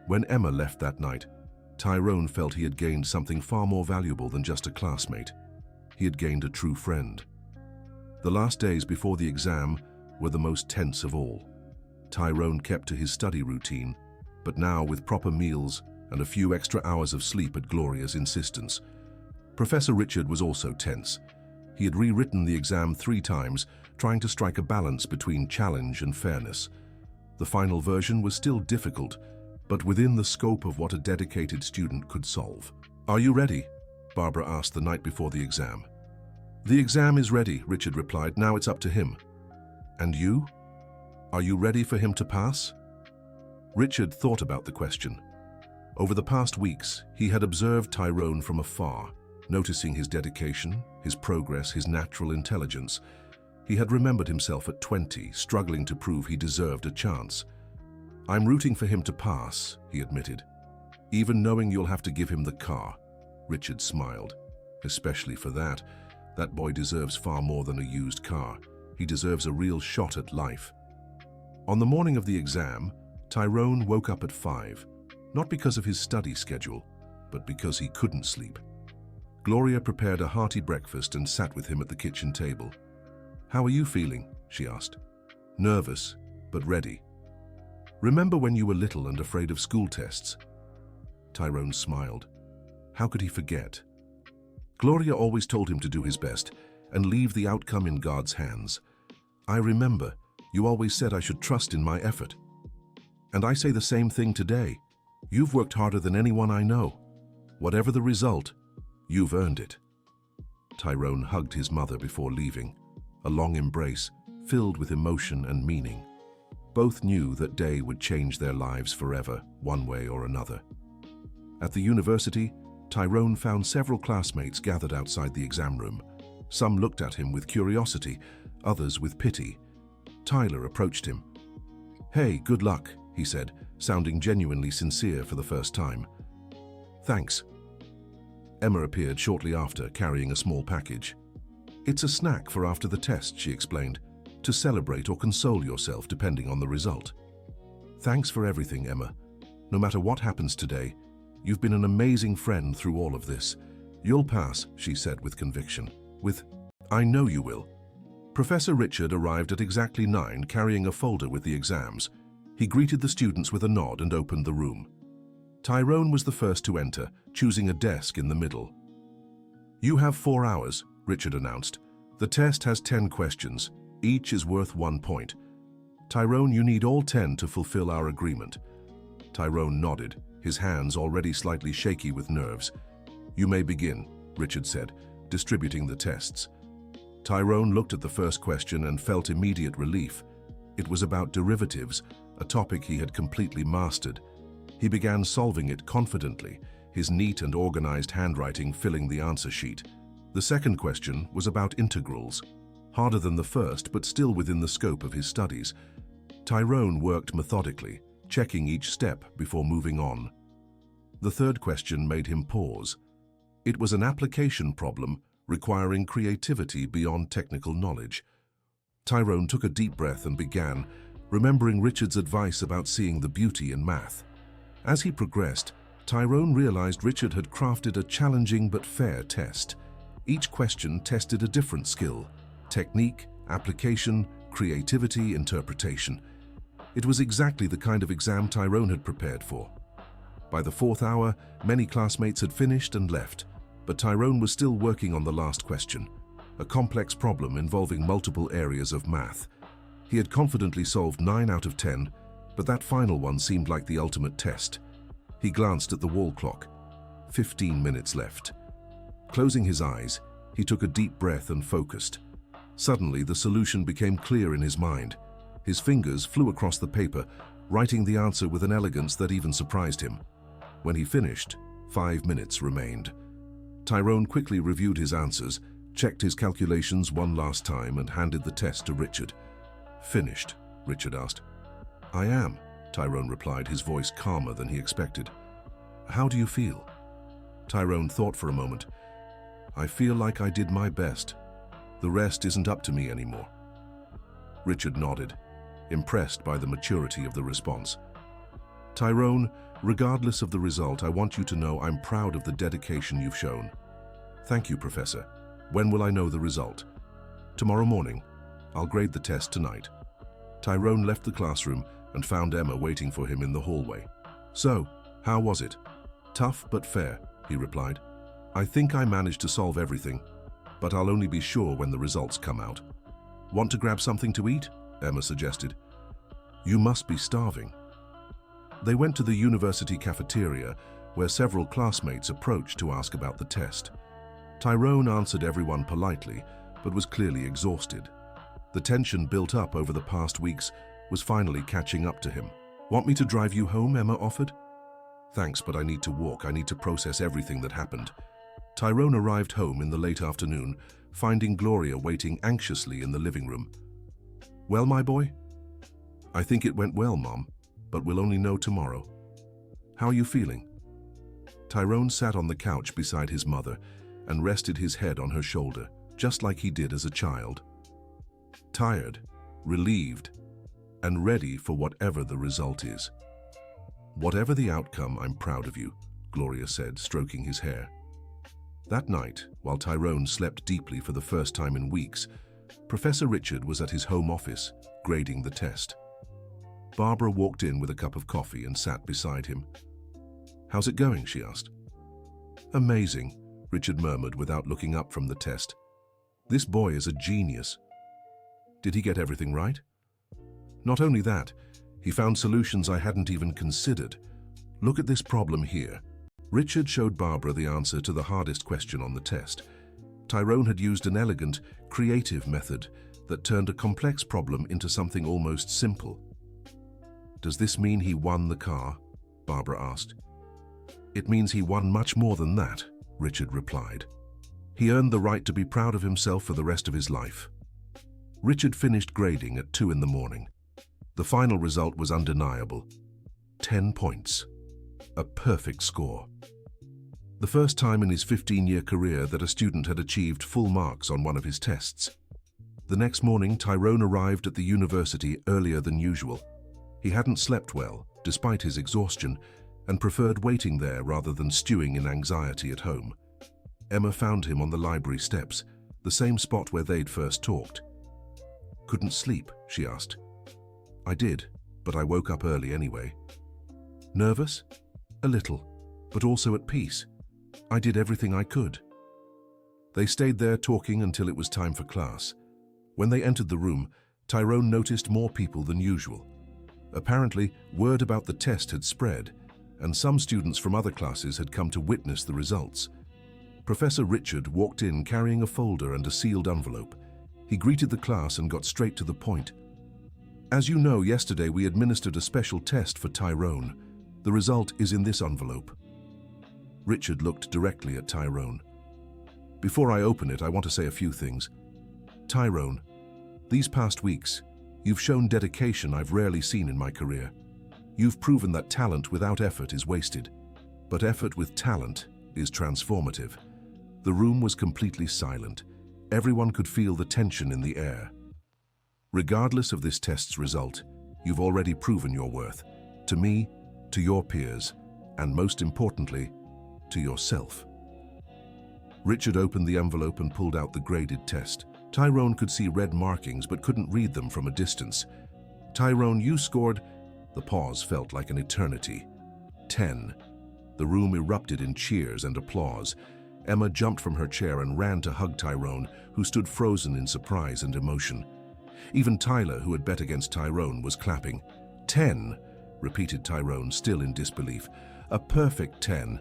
When Emma left that night, Tyrone felt he had gained something far more valuable than just a classmate. He had gained a true friend. The last days before the exam were the most tense of all. Tyrone kept to his study routine, but now with proper meals and a few extra hours of sleep at Gloria's insistence. Professor Richard was also tense. He had rewritten the exam 3 times, trying to strike a balance between challenge and fairness. The final version was still difficult, but within the scope of what a dedicated student could solve. "Are you ready?" Barbara asked the night before the exam. "The exam is ready," Richard replied. "Now it's up to him." "And you? Are you ready for him to pass?" Richard thought about the question. Over the past weeks, he had observed Tyrone from afar, noticing his dedication, his progress, his natural intelligence. He had remembered himself at 20, struggling to prove he deserved a chance. "I'm rooting for him to pass," he admitted. "Even knowing you'll have to give him the car." Richard smiled. "Especially for that. That boy deserves far more than a used car. He deserves a real shot at life." On the morning of the exam, Tyrone woke up at 5, not because of his study schedule, but because he couldn't sleep. Gloria prepared a hearty breakfast and sat with him at the kitchen table. "How are you feeling?" she asked. "Nervous, but ready. Remember when you were little and afraid of school tests?" Tyrone smiled. How could he forget? Gloria always told him to do his best and leave the outcome in God's hands. "I remember, you always said I should trust in my effort. And I say the same thing today. You've worked harder than anyone I know. Whatever the result, you've earned it." Tyrone hugged his mother before leaving, a long embrace filled with emotion and meaning. Both knew that day would change their lives forever, one way or another. At the university, Tyrone found several classmates gathered outside the exam room. Some looked at him with curiosity, others with pity. Tyler approached him. "Hey, good luck," he said, sounding genuinely sincere for the first time. "Thanks." Emma appeared shortly after, carrying a small package. "It's a snack for after the test," she explained, "to celebrate or console yourself depending on the result." "Thanks for everything, Emma. No matter what happens today, you've been an amazing friend through all of this. You'll pass," she said with conviction. "I know you will." Professor Richard arrived at exactly 9, carrying a folder with the exams. He greeted the students with a nod and opened the room. Tyrone was the first to enter, choosing a desk in the middle. "You have 4 hours," Richard announced. "The test has 10 questions. Each is worth 1 point. Tyrone, you need all 10 to fulfill our agreement." Tyrone nodded, his hands already slightly shaky with nerves. "You may begin," Richard said, distributing the tests. Tyrone looked at the first question and felt immediate relief. It was about derivatives, a topic he had completely mastered. He began solving it confidently, his neat and organized handwriting filling the answer sheet. The second question was about integrals. Harder than the first, but still within the scope of his studies. Tyrone worked methodically, checking each step before moving on. The third question made him pause. It was an application problem requiring creativity beyond technical knowledge. Tyrone took a deep breath and began, remembering Richard's advice about seeing the beauty in math. As he progressed, Tyrone realized Richard had crafted a challenging but fair test. Each question tested a different skill: technique, application, creativity, interpretation. It was exactly the kind of exam Tyrone had prepared for. By the 4th hour, many classmates had finished and left, but Tyrone was still working on the last question, a complex problem involving multiple areas of math. He had confidently solved 9 out of 10, but that final one seemed like the ultimate test. He glanced at the wall clock. 15 minutes left. Closing his eyes, he took a deep breath and focused. Suddenly, the solution became clear in his mind. His fingers flew across the paper, writing the answer with an elegance that even surprised him. When he finished, 5 minutes remained. Tyrone quickly reviewed his answers, checked his calculations one last time, and handed the test to Richard. "Finished?" Richard asked. "I am," Tyrone replied, his voice calmer than he expected. "How do you feel?" Tyrone thought for a moment. "I feel like I did my best. The rest isn't up to me anymore." Richard nodded, impressed by the maturity of the response. "Tyrone, regardless of the result, I want you to know I'm proud of the dedication you've shown." "Thank you, Professor. When will I know the result?" "Tomorrow morning. I'll grade the test tonight." Tyrone left the classroom and found Emma waiting for him in the hallway. "So, how was it?" "Tough but fair," he replied. "I think I managed to solve everything, but I'll only be sure when the results come out." "Want to grab something to eat?" Emma suggested. "You must be starving." They went to the university cafeteria, where several classmates approached to ask about the test. Tyrone answered everyone politely, but was clearly exhausted. The tension built up over the past weeks was finally catching up to him. "Want me to drive you home?" Emma offered. "Thanks, but I need to walk. I need to process everything that happened." Tyrone arrived home in the late afternoon, finding Gloria waiting anxiously in the living room. "Well, my boy?" "I think it went well, Mom, but we'll only know tomorrow." "How are you feeling?" Tyrone sat on the couch beside his mother and rested his head on her shoulder, just like he did as a child. Tired, relieved, and ready for whatever the result is. "Whatever the outcome, I'm proud of you," Gloria said, stroking his hair. That night, while Tyrone slept deeply for the first time in weeks, Professor Richard was at his home office, grading the test. Barbara walked in with a cup of coffee and sat beside him. "How's it going?" she asked. "Amazing," Richard murmured without looking up from the test. "This boy is a genius." "Did he get everything right?" "Not only that, he found solutions I hadn't even considered. Look at this problem here." Richard showed Barbara the answer to the hardest question on the test. Tyrone had used an elegant, creative method that turned a complex problem into something almost simple. "Does this mean he won the car?" Barbara asked. "It means he won much more than that," Richard replied. "He earned the right to be proud of himself for the rest of his life." Richard finished grading at 2 in the morning. The final result was undeniable. 10 points. A perfect score. The first time in his 15-year career that a student had achieved full marks on one of his tests. The next morning, Tyrone arrived at the university earlier than usual. He hadn't slept well, despite his exhaustion, and preferred waiting there rather than stewing in anxiety at home. Emma found him on the library steps, the same spot where they'd first talked. "Couldn't sleep?" she asked. "I did, but I woke up early anyway." "Nervous?" "A little, but also at peace. I did everything I could." They stayed there talking until it was time for class. When they entered the room, Tyrone noticed more people than usual. Apparently, word about the test had spread, and some students from other classes had come to witness the results. Professor Richard walked in carrying a folder and a sealed envelope. He greeted the class and got straight to the point. "As you know, yesterday we administered a special test for Tyrone. The result is in this envelope." Richard looked directly at Tyrone. "Before I open it, I want to say a few things. Tyrone, these past weeks, you've shown dedication I've rarely seen in my career. You've proven that talent without effort is wasted, but effort with talent is transformative." The room was completely silent. Everyone could feel the tension in the air. "Regardless of this test's result, you've already proven your worth. To me, to your peers, and most importantly, to yourself." Richard opened the envelope and pulled out the graded test. Tyrone could see red markings but couldn't read them from a distance. "Tyrone, you scored..." The pause felt like an eternity. 10. The room erupted in cheers and applause. Emma jumped from her chair and ran to hug Tyrone, who stood frozen in surprise and emotion. Even Tyler, who had bet against Tyrone, was clapping. 10, repeated Tyrone, still in disbelief. "A perfect 10.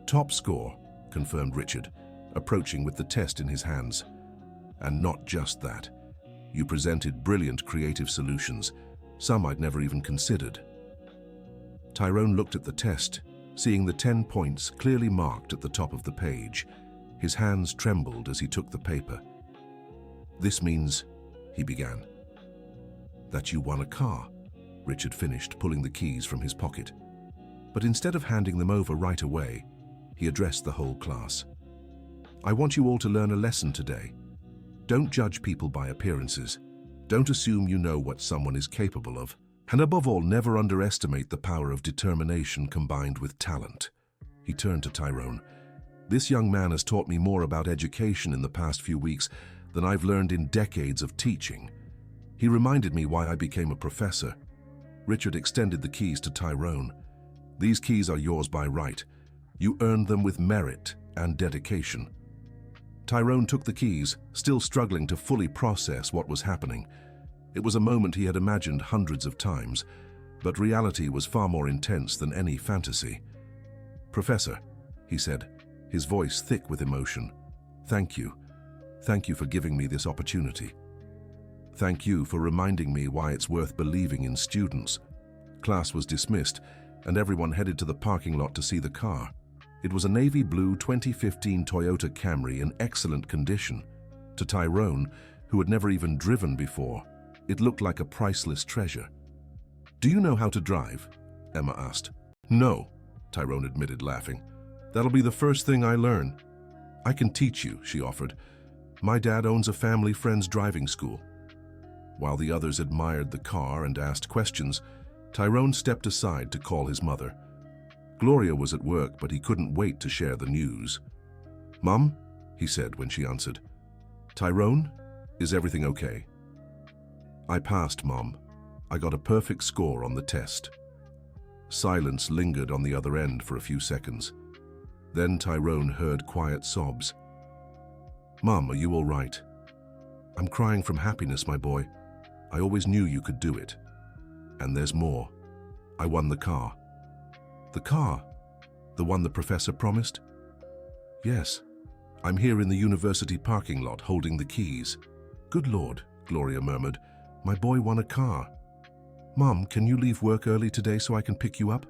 "Top score," confirmed Richard, approaching with the test in his hands. "And not just that. You presented brilliant creative solutions, some I'd never even considered." Tyrone looked at the test, seeing the 10 points clearly marked at the top of the page. His hands trembled as he took the paper. "This means," he began. "That you won a car," Richard finished, pulling the keys from his pocket. But instead of handing them over right away, he addressed the whole class. "I want you all to learn a lesson today. Don't judge people by appearances. Don't assume you know what someone is capable of. And above all, never underestimate the power of determination combined with talent." He turned to Tyrone. "This young man has taught me more about education in the past few weeks than I've learned in decades of teaching. He reminded me why I became a professor." Richard extended the keys to Tyrone. "These keys are yours by right. You earned them with merit and dedication." Tyrone took the keys, still struggling to fully process what was happening. It was a moment he had imagined hundreds of times, but reality was far more intense than any fantasy. "Professor," he said, his voice thick with emotion, "thank you. Thank you for giving me this opportunity. Thank you for reminding me why it's worth believing in students." Class was dismissed, and everyone headed to the parking lot to see the car. It was a navy blue 2015 Toyota Camry in excellent condition. To Tyrone, who had never even driven before, it looked like a priceless treasure. "Do you know how to drive?" Emma asked. "No," Tyrone admitted, laughing. "That'll be the first thing I learn." "I can teach you," she offered. "My dad owns a family friend's driving school." While the others admired the car and asked questions, Tyrone stepped aside to call his mother. Gloria was at work, but he couldn't wait to share the news. "Mom," he said when she answered. "Tyrone, is everything okay?" "I passed, Mom. I got a perfect score on the test." Silence lingered on the other end for a few seconds. Then Tyrone heard quiet sobs. "Mom, are you all right?" "I'm crying from happiness, my boy. I always knew you could do it. And there's more. I won the car." "The car? The one the professor promised?" "Yes. I'm here in the university parking lot holding the keys." "Good Lord," Gloria murmured. "My boy won a car. Mom, can you leave work early today so I can pick you up?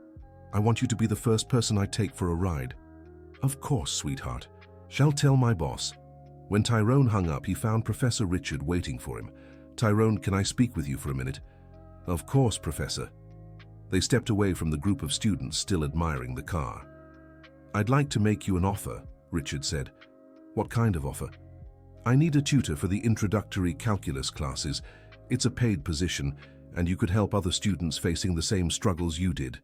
I want you to be the first person I take for a ride." "Of course, sweetheart. Shall tell my boss." When Tyrone hung up, he found Professor Richard waiting for him. "Tyrone, can I speak with you for a minute?" "Of course, Professor." They stepped away from the group of students still admiring the car. "I'd like to make you an offer," Richard said. "What kind of offer?" "I need a tutor for the introductory calculus classes. It's a paid position, and you could help other students facing the same struggles you did."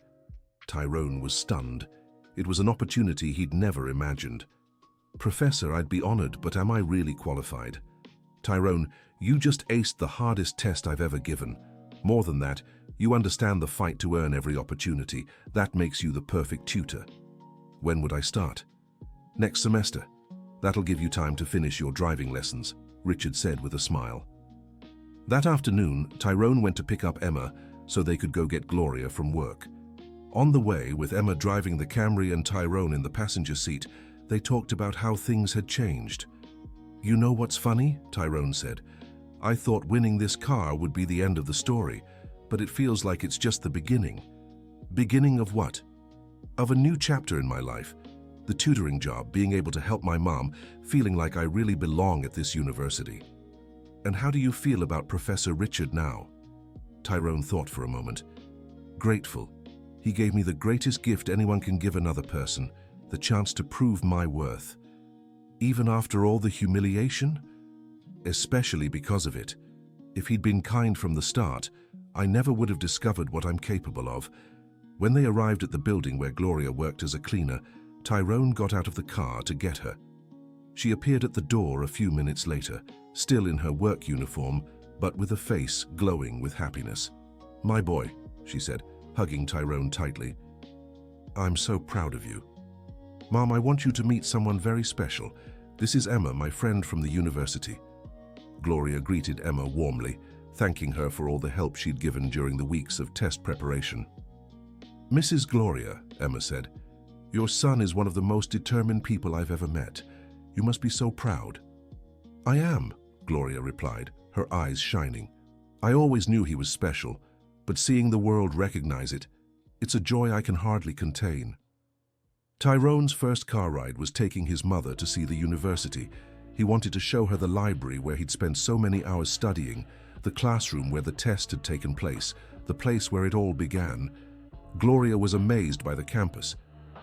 Tyrone was stunned. It was an opportunity he'd never imagined. "Professor, I'd be honored, but am I really qualified?" "Tyrone, you just aced the hardest test I've ever given. More than that, you understand the fight to earn every opportunity. That makes you the perfect tutor." "When would I start?" "Next semester. That'll give you time to finish your driving lessons," Richard said with a smile. That afternoon, Tyrone went to pick up Emma so they could go get Gloria from work. On the way, with Emma driving the Camry and Tyrone in the passenger seat, they talked about how things had changed. "You know what's funny?" Tyrone said. "I thought winning this car would be the end of the story, but it feels like it's just the beginning." "Beginning of what?" "Of a new chapter in my life. The tutoring job, being able to help my mom, feeling like I really belong at this university." "And how do you feel about Professor Richard now?" Tyrone thought for a moment. "Grateful. He gave me the greatest gift anyone can give another person, the chance to prove my worth. Even after all the humiliation? Especially because of it. If he'd been kind from the start, I never would have discovered what I'm capable of." When they arrived at the building where Gloria worked as a cleaner, Tyrone got out of the car to get her. She appeared at the door a few minutes later, still in her work uniform, but with a face glowing with happiness. "My boy," she said, hugging Tyrone tightly. "I'm so proud of you. Mom, I want you to meet someone very special. This is Emma, my friend from the university." Gloria greeted Emma warmly, thanking her for all the help she'd given during the weeks of test preparation. "Mrs. Gloria," Emma said, "your son is one of the most determined people I've ever met. You must be so proud." "I am," Gloria replied, her eyes shining. "I always knew he was special, but seeing the world recognize it, it's a joy I can hardly contain." Tyrone's first car ride was taking his mother to see the university. He wanted to show her the library where he'd spent so many hours studying, the classroom where the test had taken place, the place where it all began. Gloria was amazed by the campus,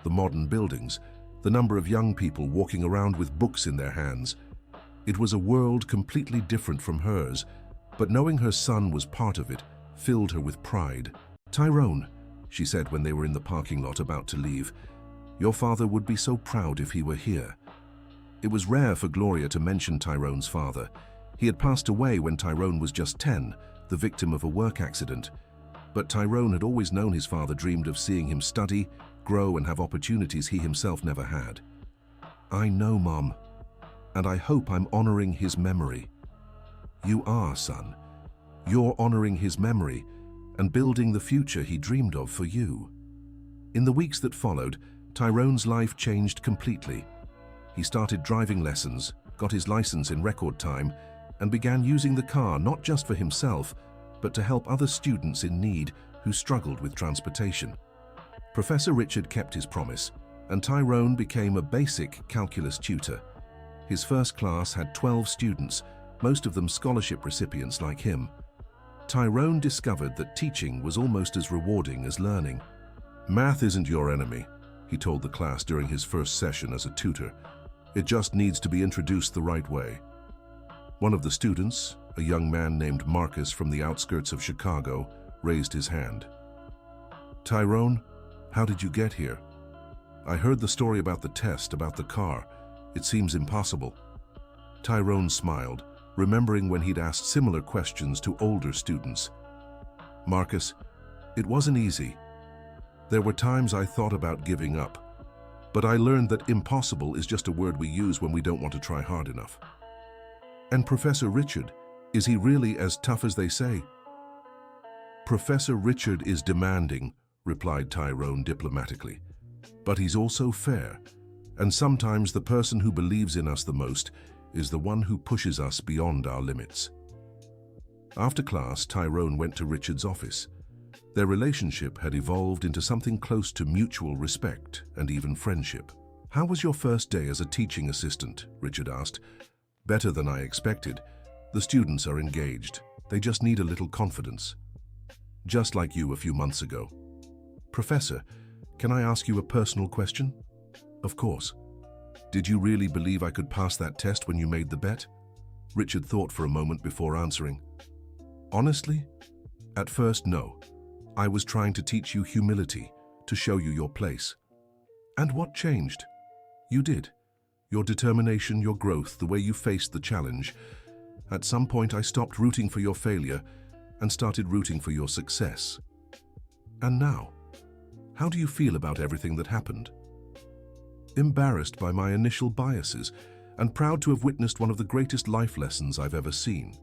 the modern buildings, the number of young people walking around with books in their hands. It was a world completely different from hers, but knowing her son was part of it filled her with pride. "Tyrone," she said when they were in the parking lot about to leave, "your father would be so proud if he were here." It was rare for Gloria to mention Tyrone's father. He had passed away when Tyrone was just 10, the victim of a work accident. But Tyrone had always known his father dreamed of seeing him study, grow, and have opportunities he himself never had. "I know, Mom, and I hope I'm honoring his memory." "You are, son. You're honoring his memory and building the future he dreamed of for you." In the weeks that followed, Tyrone's life changed completely. He started driving lessons, got his license in record time, and began using the car not just for himself, but to help other students in need who struggled with transportation. Professor Richard kept his promise, and Tyrone became a basic calculus tutor. His first class had 12 students, most of them scholarship recipients like him. Tyrone discovered that teaching was almost as rewarding as learning. "Math isn't your enemy," he told the class during his first session as a tutor. "It just needs to be introduced the right way." One of the students, a young man named Marcus from the outskirts of Chicago, raised his hand. "Tyrone, how did you get here? I heard the story about the test, about the car. It seems impossible. Tyrone smiled, remembering when he'd asked similar questions to older students. Marcus, it wasn't easy. There were times I thought about giving up, but I learned that impossible is just a word we use when we don't want to try hard enough. And Professor Richard, is he really as tough as they say? Professor Richard is demanding, replied Tyrone diplomatically. But he's also fair, and sometimes the person who believes in us the most is the one who pushes us beyond our limits. After class, Tyrone went to Richard's office. Their relationship had evolved into something close to mutual respect and even friendship. "How was your first day as a teaching assistant?" Richard asked. "Better than I expected. The students are engaged. They just need a little confidence. Just like you a few months ago." "Professor, can I ask you a personal question?" "Of course. Did you really believe I could pass that test when you made the bet?" Richard thought for a moment before answering. "Honestly, at first, no. I was trying to teach you humility, to show you your place." "And what changed?" "You did. Your determination, your growth, the way you faced the challenge. At some point, I stopped rooting for your failure and started rooting for your success. And now, how do you feel about everything that happened?" "Embarrassed by my initial biases and proud to have witnessed one of the greatest life lessons I've ever seen."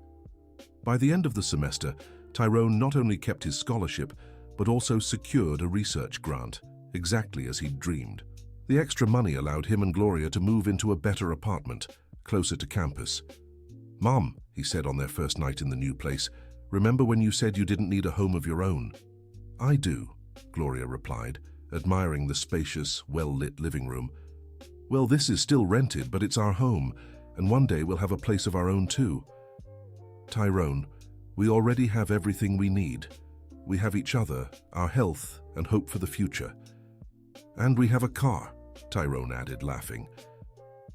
By the end of the semester, Tyrone not only kept his scholarship, but also secured a research grant, exactly as he'd dreamed. The extra money allowed him and Gloria to move into a better apartment, closer to campus. "Mom," he said on their first night in the new place, "remember when you said you didn't need a home of your own?" "I do," Gloria replied, admiring the spacious, well-lit living room. "Well, this is still rented, but it's our home, and one day we'll have a place of our own too." "Tyrone, we already have everything we need. We have each other, our health, and hope for the future. And we have a car," Tyrone added, laughing.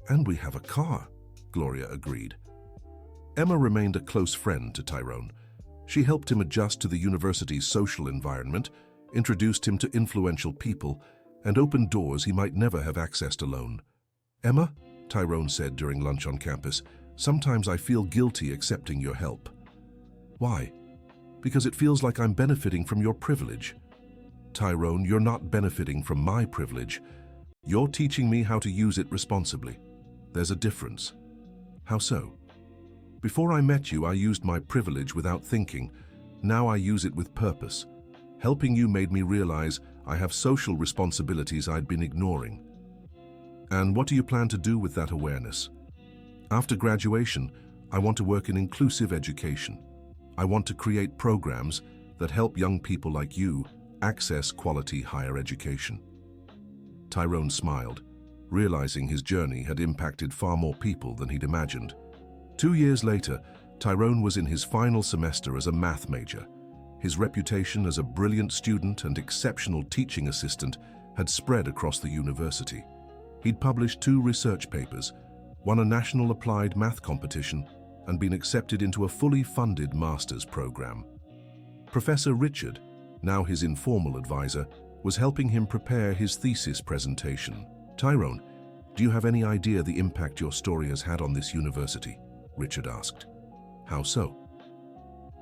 "And we have a car," Gloria agreed. Emma remained a close friend to Tyrone. She helped him adjust to the university's social environment, introduced him to influential people, and opened doors he might never have accessed alone. "Emma," Tyrone said during lunch on campus, "sometimes I feel guilty accepting your help." "Why?" "Because it feels like I'm benefiting from your privilege." "Tyrone, you're not benefiting from my privilege. You're teaching me how to use it responsibly. There's a difference." "How so?" "Before I met you, I used my privilege without thinking. Now I use it with purpose. Helping you made me realize I have social responsibilities I'd been ignoring." "And what do you plan to do with that awareness?" "After graduation, I want to work in inclusive education. I want to create programs that help young people like you access quality higher education." Tyrone smiled, realizing his journey had impacted far more people than he'd imagined. 2 years later, Tyrone was in his final semester as a math major. His reputation as a brilliant student and exceptional teaching assistant had spread across the university. He'd published 2 research papers, won a national applied math competition, and been accepted into a fully funded master's program. Professor Richard, now his informal advisor, was helping him prepare his thesis presentation. "Tyrone, do you have any idea the impact your story has had on this university?" Richard asked. "How so?"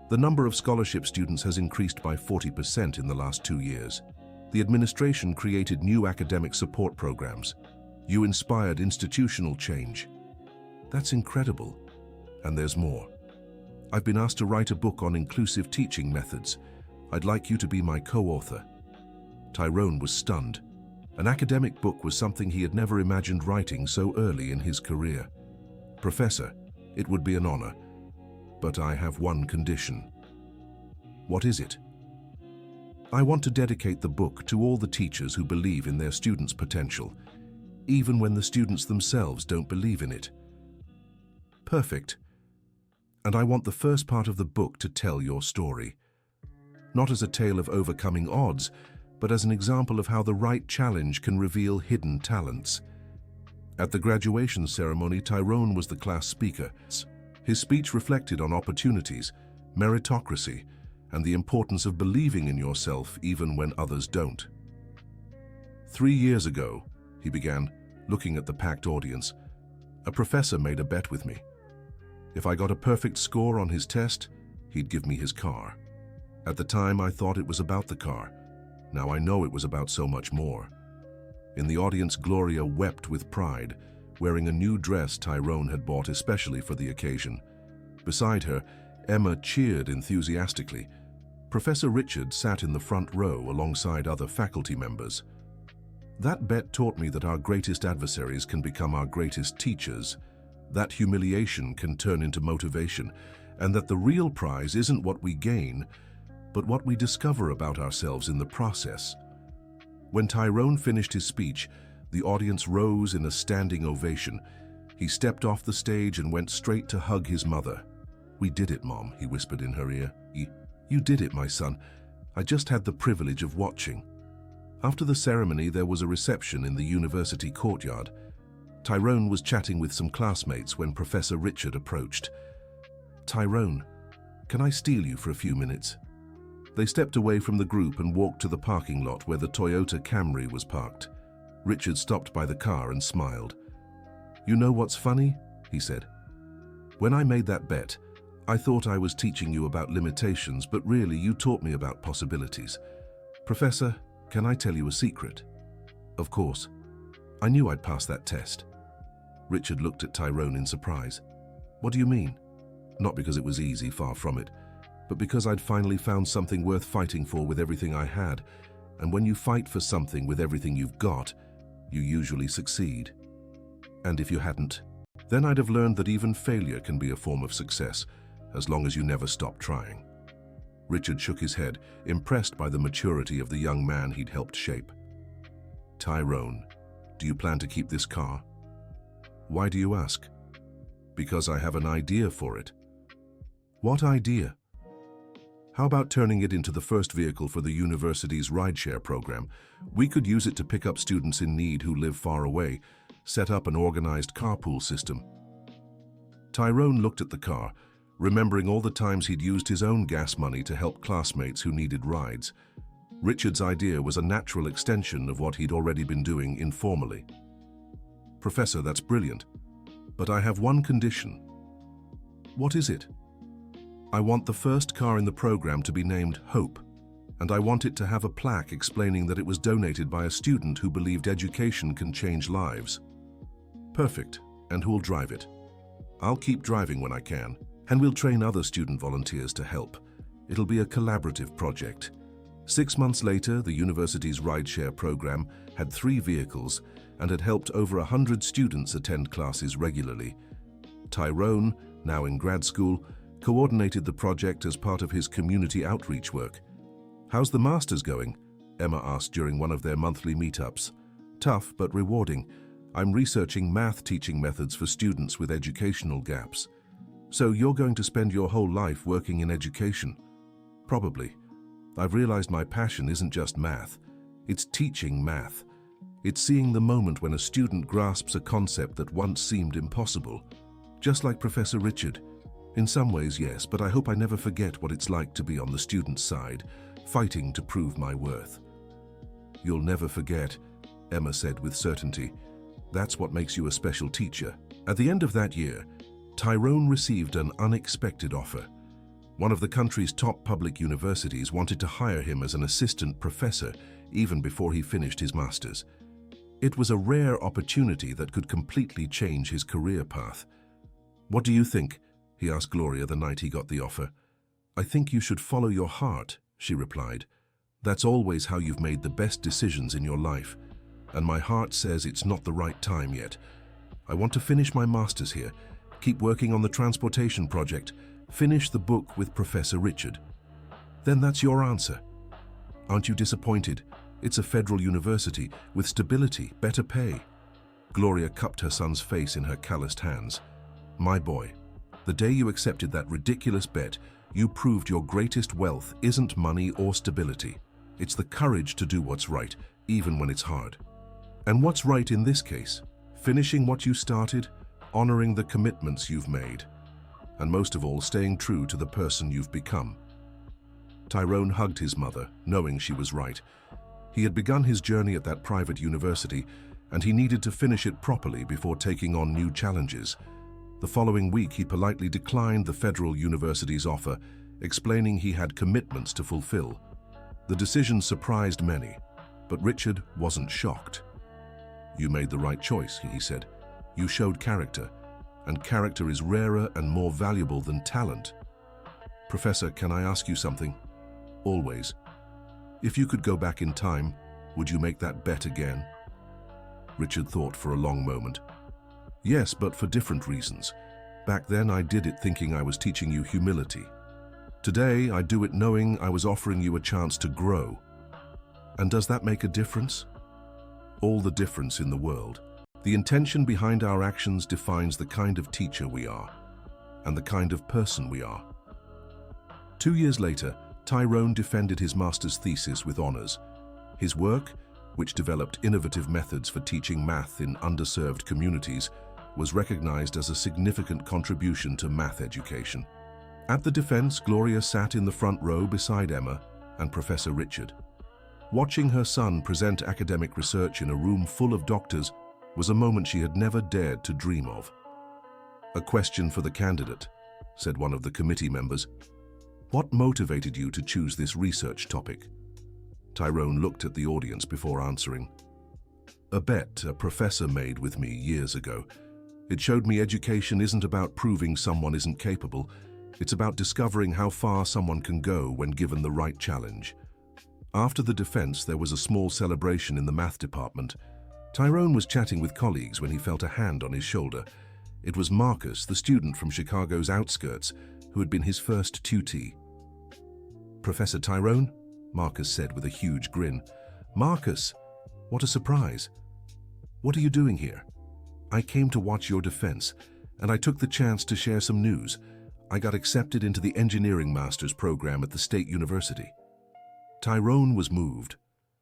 "The number of scholarship students has increased by 40% in the last 2 years. The administration created new academic support programs. You inspired institutional change." "That's incredible. And there's more. I've been asked to write a book on inclusive teaching methods. I'd like you to be my co-author." Tyrone was stunned. An academic book was something he had never imagined writing so early in his career. "Professor, it would be an honor, but I have one condition." "What is it?" "I want to dedicate the book to all the teachers who believe in their students' potential, even when the students themselves don't believe in it." "Perfect. And I want the first part of the book to tell your story. Not as a tale of overcoming odds, but as an example of how the right challenge can reveal hidden talents." At the graduation ceremony, Tyrone was the class speaker. His speech reflected on opportunities, meritocracy, and the importance of believing in yourself even when others don't. "3 years ago," he began, looking at the packed audience, A professor made a bet with me. If I got a perfect score on his test, he'd give me his car. At the time, I thought it was about the car. Now I know it was about so much more. In the audience, Gloria wept with pride, wearing a new dress Tyrone had bought especially for the occasion. Beside her, Emma cheered enthusiastically. Professor Richard sat in the front row alongside other faculty members. That bet taught me that our greatest adversaries can become our greatest teachers, that humiliation can turn into motivation, and that the real prize isn't what we gain, but what we discover about ourselves in the process. When Tyrone finished his speech, the audience rose in a standing ovation. He stepped off the stage and went straight to hug his mother. "We did it, Mom," he whispered in her ear. You did it, my son. I just had the privilege of watching." After the ceremony, there was a reception in the university courtyard. Tyrone was chatting with some classmates when Professor Richard approached. "Tyrone, can I steal you for a few minutes?" They stepped away from the group and walked to the parking lot where the Toyota Camry was parked. Richard stopped by the car and smiled. "You know what's funny?" he said. "When I made that bet, I thought I was teaching you about limitations, but really you taught me about possibilities. Professor, can I tell you a secret?" "Of course. I knew I'd pass that test." Richard looked at Tyrone in surprise. "What do you mean?" "Not because it was easy, far from it, but because I'd finally found something worth fighting for with everything I had. And when you fight for something with everything you've got, you usually succeed. And if you hadn't, then I'd have learned that even failure can be a form of success, as long as you never stop trying." Richard shook his head, impressed by the maturity of the young man he'd helped shape. "Tyrone, do you plan to keep this car?" "Why do you ask?" "Because I have an idea for it." "What idea?" "How about turning it into the first vehicle for the university's rideshare program? We could use it to pick up students in need who live far away, set up an organized carpool system." Tyrone looked at the car, remembering all the times he'd used his own gas money to help classmates who needed rides. Richard's idea was a natural extension of what he'd already been doing informally. "Professor, that's brilliant. But I have one condition." "What is it?" "I want the first car in the program to be named Hope, and I want it to have a plaque explaining that it was donated by a student who believed education can change lives." "Perfect. And who'll drive it?" "I'll keep driving when I can. And we'll train other student volunteers to help. It'll be a collaborative project." 6 months later, the university's rideshare program had 3 vehicles and had helped over 100 students attend classes regularly. Tyrone, now in grad school, coordinated the project as part of his community outreach work. "How's the master's going?" Emma asked during one of their monthly meetups. "Tough, but rewarding. I'm researching math teaching methods for students with educational gaps." "So you're going to spend your whole life working in education?" "Probably. I've realized my passion isn't just math. It's teaching math. It's seeing the moment when a student grasps a concept that once seemed impossible. Just like Professor Richard. In some ways, yes, but I hope I never forget what it's like to be on the student's side, fighting to prove my worth." "You'll never forget," Emma said with certainty. "That's what makes you a special teacher." At the end of that year, Tyrone received an unexpected offer. One of the country's top public universities wanted to hire him as an assistant professor even before he finished his master's. It was a rare opportunity that could completely change his career path. "What do you think?" he asked Gloria the night he got the offer. "I think you should follow your heart," she replied. "That's always how you've made the best decisions in your life. And my heart says it's not the right time yet. I want to finish my master's here, keep working on the transportation project, finish the book with Professor Richard." "Then that's your answer." "Aren't you disappointed? It's a federal university with stability, better pay." Gloria cupped her son's face in her calloused hands. "My boy, the day you accepted that ridiculous bet, you proved your greatest wealth isn't money or stability. It's the courage to do what's right, even when it's hard." "And what's right in this case? Finishing what you started, honoring the commitments you've made, and most of all, staying true to the person you've become." Tyrone hugged his mother, knowing she was right. He had begun his journey at that private university, and he needed to finish it properly before taking on new challenges. The following week, he politely declined the Federal University's offer, explaining he had commitments to fulfill. The decision surprised many, but Richard wasn't shocked. "You made the right choice," he said. "You showed character, and character is rarer and more valuable than talent." "Professor, can I ask you something?" "Always." "If you could go back in time, would you make that bet again?" Richard thought for a long moment. "Yes, but for different reasons. Back then I did it thinking I was teaching you humility. Today I do it knowing I was offering you a chance to grow. And does that make a difference?" "All the difference in the world. The intention behind our actions defines the kind of teacher we are, and the kind of person we are." 2 years later, Tyrone defended his master's thesis with honors. His work, which developed innovative methods for teaching math in underserved communities, was recognized as a significant contribution to math education. At the defense, Gloria sat in the front row beside Emma and Professor Richard. Watching her son present academic research in a room full of doctors was a moment she had never dared to dream of. "A question for the candidate," said one of the committee members. "What motivated you to choose this research topic?" Tyrone looked at the audience before answering. "A bet a professor made with me years ago. It showed me education isn't about proving someone isn't capable. It's about discovering how far someone can go when given the right challenge." After the defense, there was a small celebration in the math department. Tyrone was chatting with colleagues when he felt a hand on his shoulder. It was Marcus, the student from Chicago's outskirts, who had been his first tutee. "Professor Tyrone?" Marcus said with a huge grin. "Marcus, what a surprise. What are you doing here?" "I came to watch your defense, and I took the chance to share some news. I got accepted into the engineering master's program at the State University." Tyrone was moved.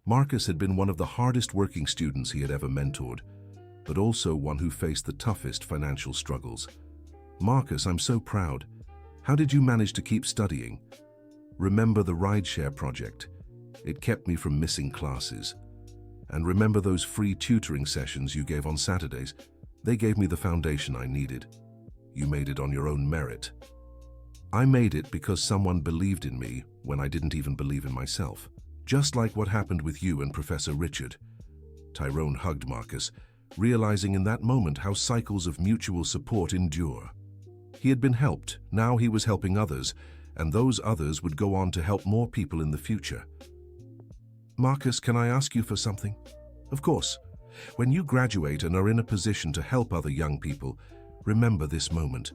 Marcus had been one of the hardest working students he had ever mentored, but also one who faced the toughest financial struggles. "Marcus, I'm so proud. How did you manage to keep studying?" "Remember the rideshare project? It kept me from missing classes. And remember those free tutoring sessions you gave on Saturdays? They gave me the foundation I needed. You made it on your own merit." "I made it because someone believed in me when I didn't even believe in myself. Just like what happened with you and Professor Richard." Tyrone hugged Marcus, realizing in that moment how cycles of mutual support endure. He had been helped, now he was helping others, and those others would go on to help more people in the future. "Marcus, can I ask you for something?" "Of course. When you graduate and are in a position to help other young people, remember this moment,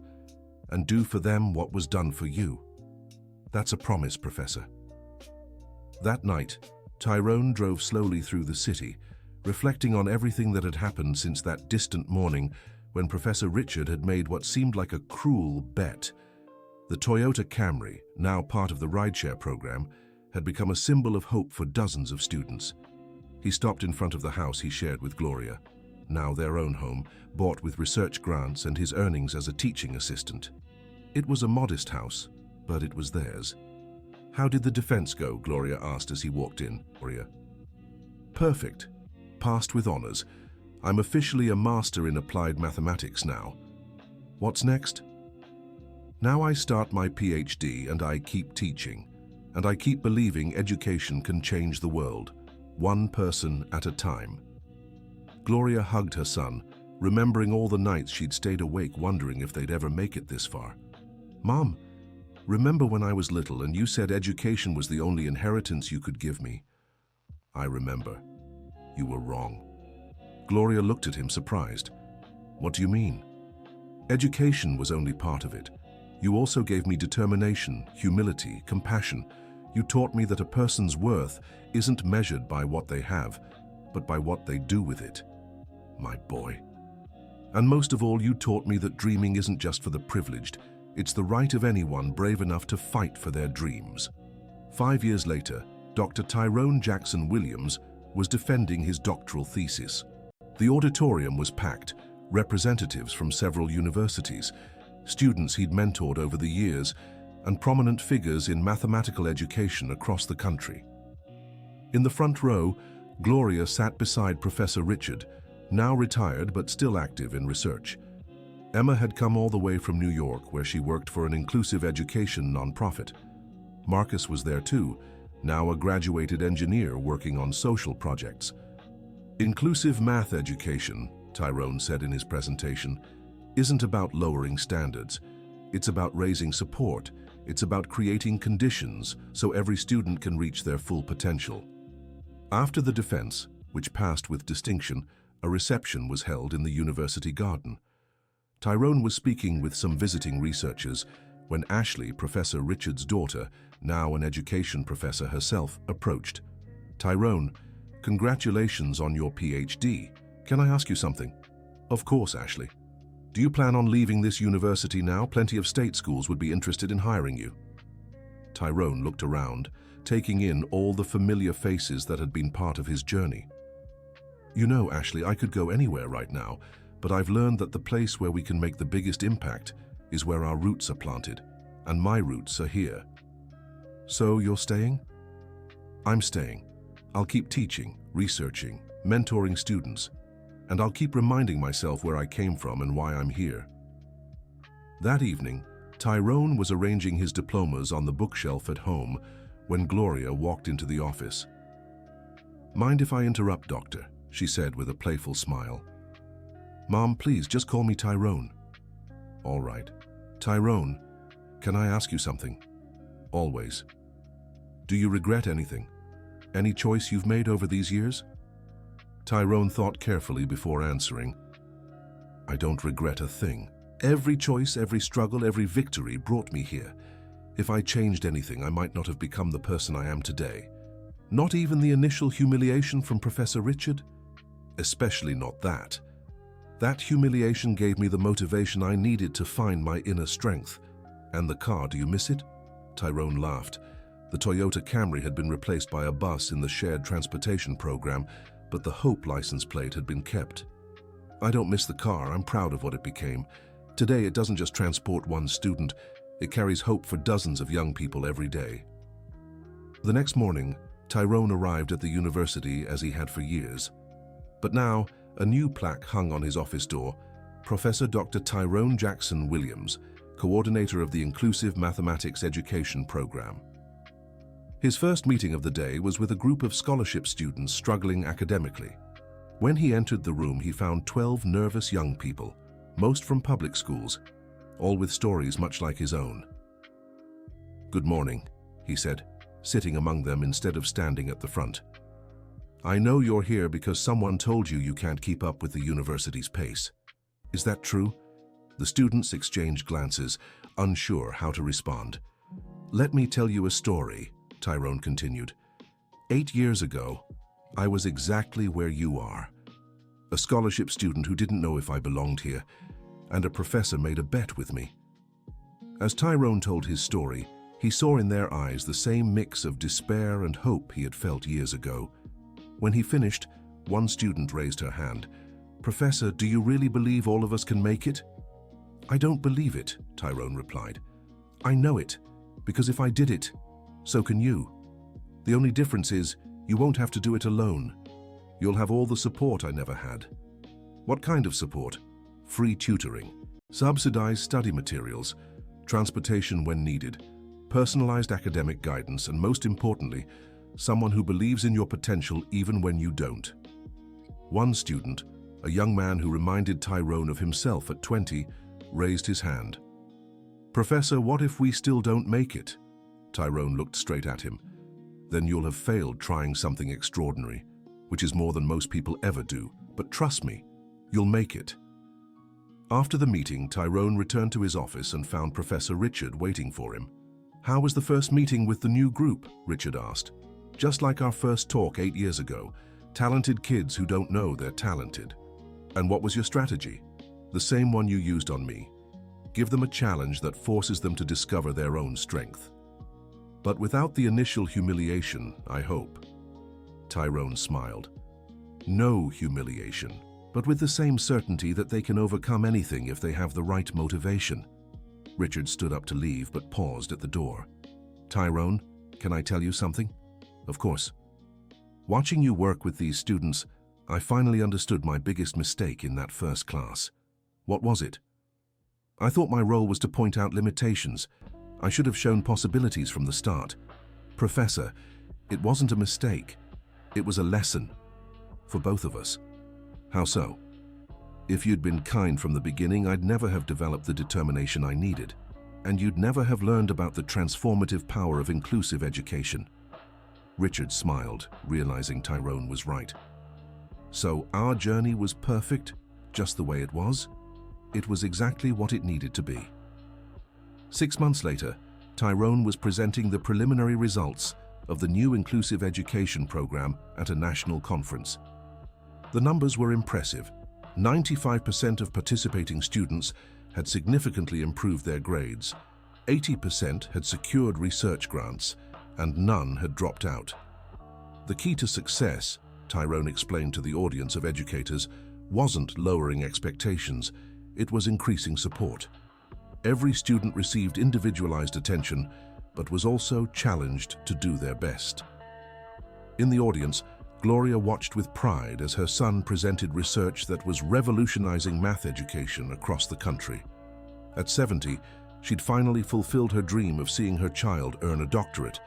and do for them what was done for you." "That's a promise, Professor." That night, Tyrone drove slowly through the city, reflecting on everything that had happened since that distant morning when Professor Richard had made what seemed like a cruel bet. The Toyota Camry, now part of the rideshare program, had become a symbol of hope for dozens of students. He stopped in front of the house he shared with Gloria, now their own home, bought with research grants and his earnings as a teaching assistant. It was a modest house, but it was theirs. "How did the defense go?" Gloria asked as he walked in. Gloria: "Perfect. Passed with honors. I'm officially a master in applied mathematics now." "What's next?" "Now I start my PhD and I keep teaching, and I keep believing education can change the world, one person at a time." Gloria hugged her son, remembering all the nights she'd stayed awake wondering if they'd ever make it this far. "Mom, remember when I was little and you said education was the only inheritance you could give me?" "I remember. You were wrong." Gloria looked at him surprised. "What do you mean?" "Education was only part of it. You also gave me determination, humility, compassion. You taught me that a person's worth isn't measured by what they have, but by what they do with it." "My boy." "And most of all, you taught me that dreaming isn't just for the privileged. It's the right of anyone brave enough to fight for their dreams." 5 years later, Dr. Tyrone Jackson Williams was defending his doctoral thesis. The auditorium was packed, representatives from several universities, students he'd mentored over the years, and prominent figures in mathematical education across the country. In the front row, Gloria sat beside Professor Richard, now retired but still active in research. Emma had come all the way from New York, where she worked for an inclusive education nonprofit. Marcus was there too, now a graduated engineer working on social projects. Inclusive math education, Tyrone said in his presentation, isn't about lowering standards. It's about raising support. It's about creating conditions so every student can reach their full potential. After the defense, which passed with distinction, a reception was held in the university garden. Tyrone was speaking with some visiting researchers when Ashley, Professor Richard's daughter, now an education professor herself, approached. "Tyrone, congratulations on your PhD. Can I ask you something?" "Of course, Ashley. Do you plan on leaving this university now? Plenty of state schools would be interested in hiring you." Tyrone looked around, taking in all the familiar faces that had been part of his journey. "You know, Ashley, I could go anywhere right now, but I've learned that the place where we can make the biggest impact is where our roots are planted, and my roots are here." "So you're staying?" "I'm staying. I'll keep teaching, researching, mentoring students, and I'll keep reminding myself where I came from and why I'm here." That evening, Tyrone was arranging his diplomas on the bookshelf at home when Gloria walked into the office. "Mind if I interrupt, Doctor?" she said with a playful smile. "Mom, please, just call me Tyrone." "All right. Tyrone, can I ask you something?" "Always." "Do you regret anything? Any choice you've made over these years?" Tyrone thought carefully before answering. "I don't regret a thing. Every choice, every struggle, every victory brought me here. If I changed anything, I might not have become the person I am today. Not even the initial humiliation from Professor Richard? Especially not that. That humiliation gave me the motivation I needed to find my inner strength. And the car, do you miss it?" Tyrone laughed. The Toyota Camry had been replaced by a bus in the shared transportation program, but the Hope license plate had been kept. "I don't miss the car. I'm proud of what it became. Today, it doesn't just transport one student. It carries hope for dozens of young people every day." The next morning, Tyrone arrived at the university as he had for years. But now, a new plaque hung on his office door: Professor Dr. Tyrone Jackson Williams, coordinator of the Inclusive Mathematics Education Program. His first meeting of the day was with a group of scholarship students struggling academically. When he entered the room, he found 12 nervous young people, most from public schools, all with stories much like his own. "Good morning," he said, sitting among them instead of standing at the front. "I know you're here because someone told you can't keep up with the university's pace. Is that true?" The students exchanged glances, unsure how to respond. "Let me tell you a story," Tyrone continued. 8 years ago, I was exactly where you are. A scholarship student who didn't know if I belonged here, and a professor made a bet with me." As Tyrone told his story, he saw in their eyes the same mix of despair and hope he had felt years ago. When he finished, one student raised her hand. "Professor, do you really believe all of us can make it?" "I don't believe it," Tyrone replied. "I know it, because if I did it, so can you. The only difference is you won't have to do it alone. You'll have all the support I never had." "What kind of support?" "Free tutoring, subsidized study materials, transportation when needed, personalized academic guidance, and most importantly, someone who believes in your potential even when you don't." One student, a young man who reminded Tyrone of himself at 20, raised his hand. "Professor, what if we still don't make it?" Tyrone looked straight at him. "Then you'll have failed trying something extraordinary, which is more than most people ever do. But trust me, you'll make it." After the meeting, Tyrone returned to his office and found Professor Richard waiting for him. "How was the first meeting with the new group?" Richard asked. "Just like our first talk 8 years ago. Talented kids who don't know they're talented." "And what was your strategy?" "The same one you used on me. Give them a challenge that forces them to discover their own strength. But without the initial humiliation, I hope." Tyrone smiled. "No humiliation, but with the same certainty that they can overcome anything if they have the right motivation." Richard stood up to leave, but paused at the door. "Tyrone, can I tell you something?" "Of course." "Watching you work with these students, I finally understood my biggest mistake in that first class. What was it? I thought my role was to point out limitations. I should have shown possibilities from the start. Professor, it wasn't a mistake. It was a lesson. For both of us. How so? If you'd been kind from the beginning, I'd never have developed the determination I needed. And you'd never have learned about the transformative power of inclusive education. Richard smiled, realizing Tyrone was right. So our journey was perfect, just the way it was? It was exactly what it needed to be. 6 months later, Tyrone was presenting the preliminary results of the new inclusive education program at a national conference. The numbers were impressive. 95% of participating students had significantly improved their grades, 80% had secured research grants, and none had dropped out. The key to success, Tyrone explained to the audience of educators, wasn't lowering expectations, it was increasing support. Every student received individualized attention, but was also challenged to do their best. In the audience, Gloria watched with pride as her son presented research that was revolutionizing math education across the country. At 70, she'd finally fulfilled her dream of seeing her child earn a doctorate.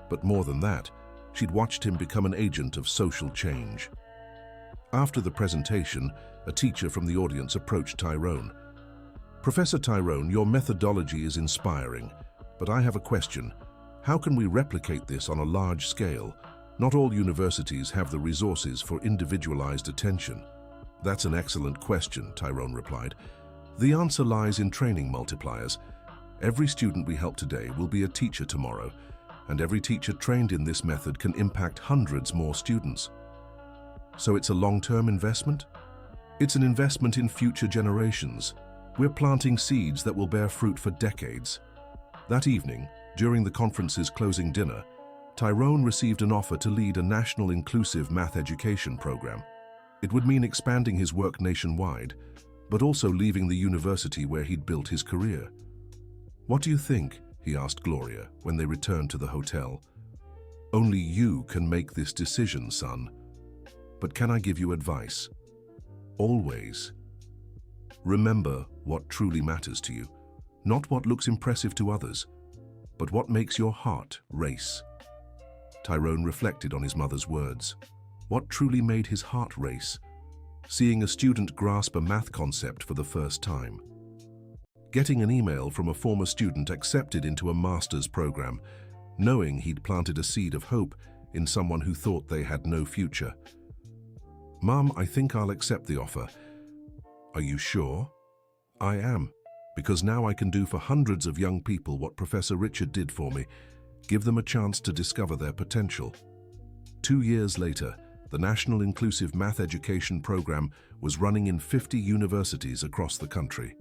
But more than that, she'd watched him become an agent of social change. After the presentation, a teacher from the audience approached Tyrone. Professor Tyrone, your methodology is inspiring, but I have a question. How can we replicate this on a large scale? Not all universities have the resources for individualized attention. That's an excellent question, Tyrone replied. The answer lies in training multipliers. Every student we help today will be a teacher tomorrow, and every teacher trained in this method can impact hundreds more students. So it's a long-term investment? It's an investment in future generations. We're planting seeds that will bear fruit for decades. That evening, during the conference's closing dinner, Tyrone received an offer to lead a national inclusive math education program. It would mean expanding his work nationwide, but also leaving the university where he'd built his career. What do you think? He asked Gloria when they returned to the hotel. Only you can make this decision, son. But can I give you advice? Always. Remember what truly matters to you, not what looks impressive to others, but what makes your heart race. Tyrone reflected on his mother's words. What truly made his heart race? Seeing a student grasp a math concept for the first time. Getting an email from a former student accepted into a master's program, knowing he'd planted a seed of hope in someone who thought they had no future. Mom, I think I'll accept the offer. Are you sure? I am, because now I can do for hundreds of young people what Professor Richard did for me. Give them a chance to discover their potential. 2 years later, the National Inclusive Math Education Program was running in 50 universities across the country.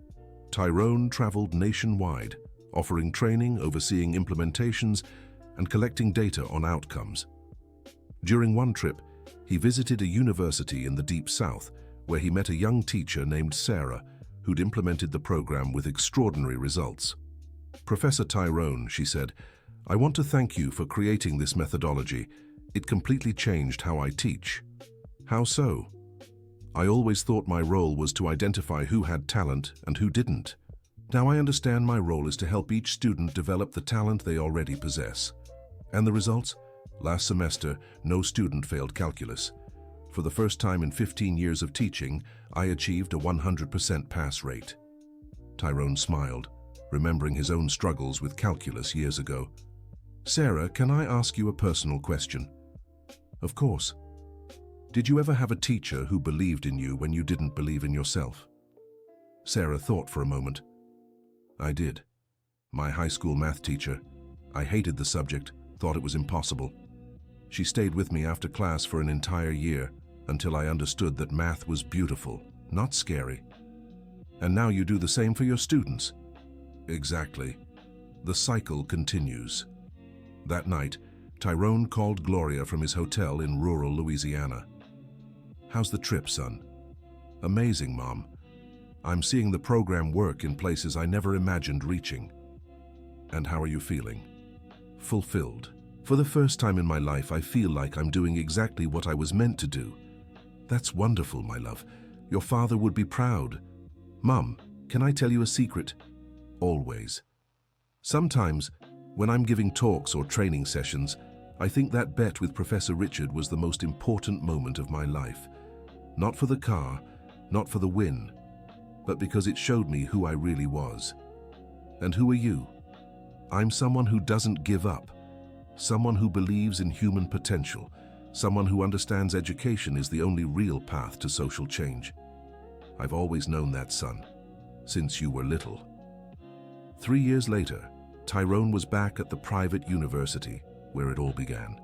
Tyrone traveled nationwide, offering training, overseeing implementations, and collecting data on outcomes. During one trip, he visited a university in the Deep South, where he met a young teacher named Sarah, who'd implemented the program with extraordinary results. Professor Tyrone, she said, I want to thank you for creating this methodology. It completely changed how I teach. How so? I always thought my role was to identify who had talent and who didn't. Now I understand my role is to help each student develop the talent they already possess. And the results? Last semester, no student failed calculus. For the first time in 15 years of teaching, I achieved a 100% pass rate. Tyrone smiled, remembering his own struggles with calculus years ago. Sarah, can I ask you a personal question? Of course. Did you ever have a teacher who believed in you when you didn't believe in yourself? Sarah thought for a moment. I did. My high school math teacher. I hated the subject, thought it was impossible. She stayed with me after class for an entire year until I understood that math was beautiful, not scary. And now you do the same for your students. Exactly. The cycle continues. That night, Tyrone called Gloria from his hotel in rural Louisiana. How's the trip, son? Amazing, Mom. I'm seeing the program work in places I never imagined reaching. And how are you feeling? Fulfilled. For the first time in my life, I feel like I'm doing exactly what I was meant to do. That's wonderful, my love. Your father would be proud. Mum, can I tell you a secret? Always. Sometimes, when I'm giving talks or training sessions, I think that bet with Professor Richard was the most important moment of my life. Not for the car, not for the win, but because it showed me who I really was. And who are you? I'm someone who doesn't give up, someone who believes in human potential, someone who understands education is the only real path to social change. I've always known that, son, since you were little. 3 years later, Tyrone was back at the private university where it all began.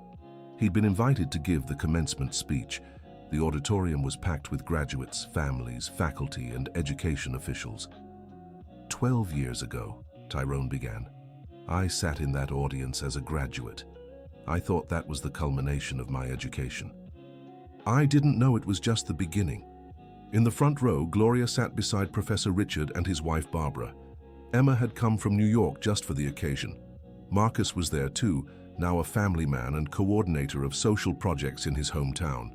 He'd been invited to give the commencement speech. The auditorium was packed with graduates, families, faculty, and education officials. 12 years ago, Tyrone began, I sat in that audience as a graduate. I thought that was the culmination of my education. I didn't know it was just the beginning. In the front row, Gloria sat beside Professor Richard and his wife Barbara. Emma had come from New York just for the occasion. Marcus was there too, now a family man and coordinator of social projects in his hometown.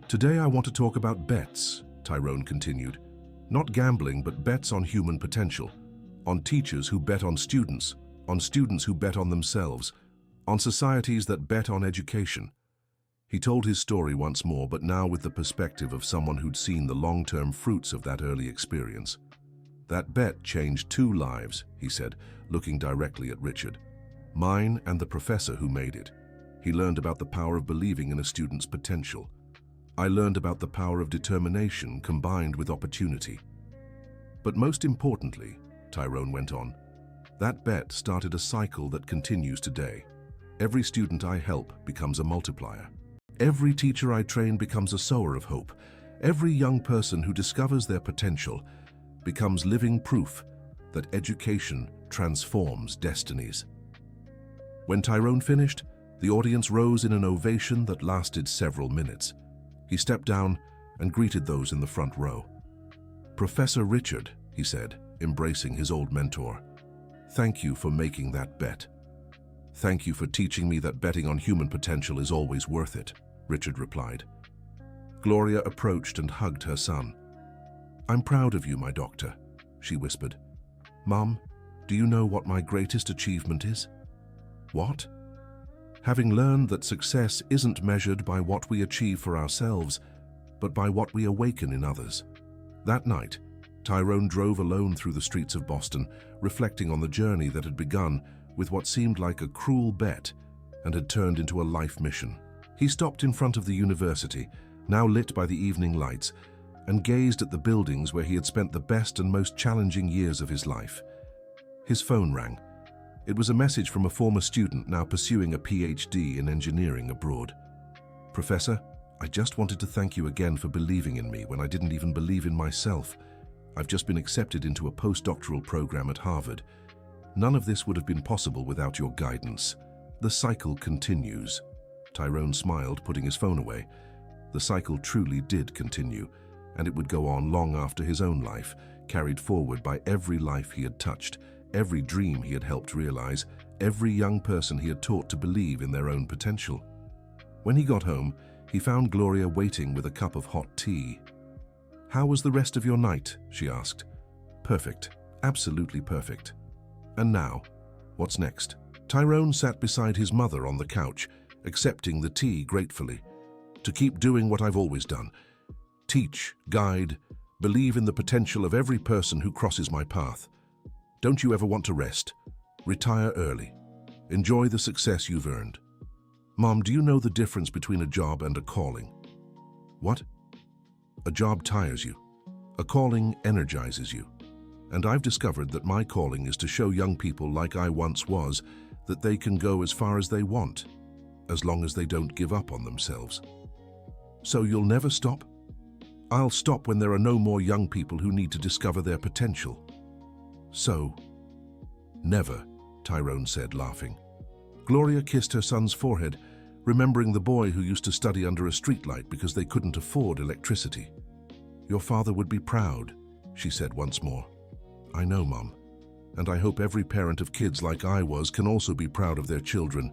Today I want to talk about bets, Tyrone continued. Not gambling, but bets on human potential. On teachers who bet on students who bet on themselves, on societies that bet on education. He told his story once more, but now with the perspective of someone who'd seen the long-term fruits of that early experience. That bet changed 2 lives, he said, looking directly at Richard. Mine and the professor who made it. He learned about the power of believing in a student's potential. I learned about the power of determination combined with opportunity. But most importantly, Tyrone went on, that bet started a cycle that continues today. Every student I help becomes a multiplier. Every teacher I train becomes a sower of hope. Every young person who discovers their potential becomes living proof that education transforms destinies. When Tyrone finished, the audience rose in an ovation that lasted several minutes. He stepped down and greeted those in the front row. Professor Richard, he said, embracing his old mentor, thank you for making that bet. Thank you for teaching me that betting on human potential is always worth it, Richard replied. Gloria approached and hugged her son. I'm proud of you, my doctor, she whispered. Mom, do you know what my greatest achievement is? What? Having learned that success isn't measured by what we achieve for ourselves, but by what we awaken in others. That night, Tyrone drove alone through the streets of Boston, reflecting on the journey that had begun with what seemed like a cruel bet and had turned into a life mission. He stopped in front of the university, now lit by the evening lights, and gazed at the buildings where he had spent the best and most challenging years of his life. His phone rang. It was a message from a former student now pursuing a PhD in engineering abroad. Professor, I just wanted to thank you again for believing in me when I didn't even believe in myself. I've just been accepted into a postdoctoral program at Harvard. None of this would have been possible without your guidance. The cycle continues. Tyrone smiled, putting his phone away. The cycle truly did continue, and it would go on long after his own life, carried forward by every life he had touched, every dream he had helped realize, every young person he had taught to believe in their own potential. When he got home, he found Gloria waiting with a cup of hot tea. How was the rest of your night? She asked. Perfect. Absolutely perfect. And now, what's next? Tyrone sat beside his mother on the couch, accepting the tea gratefully. To keep doing what I've always done. Teach, guide, believe in the potential of every person who crosses my path. Don't you ever want to rest? Retire early. Enjoy the success you've earned. Mom, do you know the difference between a job and a calling? What? A job tires you. A calling energizes you. And I've discovered that my calling is to show young people like I once was that they can go as far as they want, as long as they don't give up on themselves. So you'll never stop? I'll stop when there are no more young people who need to discover their potential. So, never, Tyrone said, laughing. Gloria kissed her son's forehead, remembering the boy who used to study under a streetlight because they couldn't afford electricity. Your father would be proud, she said once more. I know, Mom, and I hope every parent of kids like I was can also be proud of their children.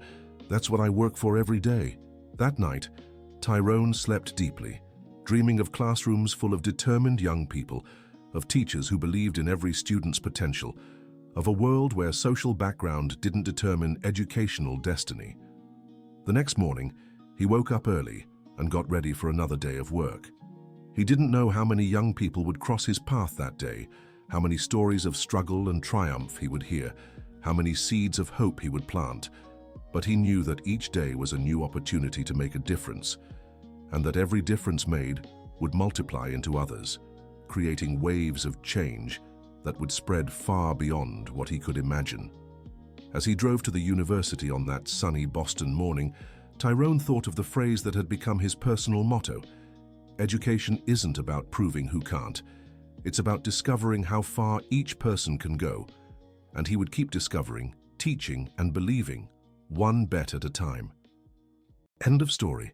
That's what I work for every day. That night, Tyrone slept deeply, dreaming of classrooms full of determined young people, of teachers who believed in every student's potential, of a world where social background didn't determine educational destiny. The next morning, he woke up early and got ready for another day of work. He didn't know how many young people would cross his path that day, how many stories of struggle and triumph he would hear, how many seeds of hope he would plant, but he knew that each day was a new opportunity to make a difference, and that every difference made would multiply into others, creating waves of change that would spread far beyond what he could imagine. As he drove to the university on that sunny Boston morning, Tyrone thought of the phrase that had become his personal motto: education isn't about proving who can't, it's about discovering how far each person can go, and he would keep discovering, teaching, and believing, one bet at a time. End of story.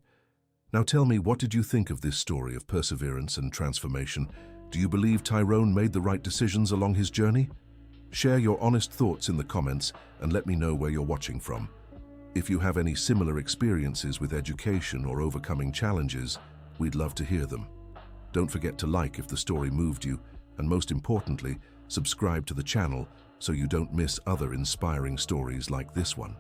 Now tell me, what did you think of this story of perseverance and transformation? Do you believe Tyrone made the right decisions along his journey? Share your honest thoughts in the comments and let me know where you're watching from. If you have any similar experiences with education or overcoming challenges, we'd love to hear them. Don't forget to like if the story moved you, and most importantly, subscribe to the channel so you don't miss other inspiring stories like this one.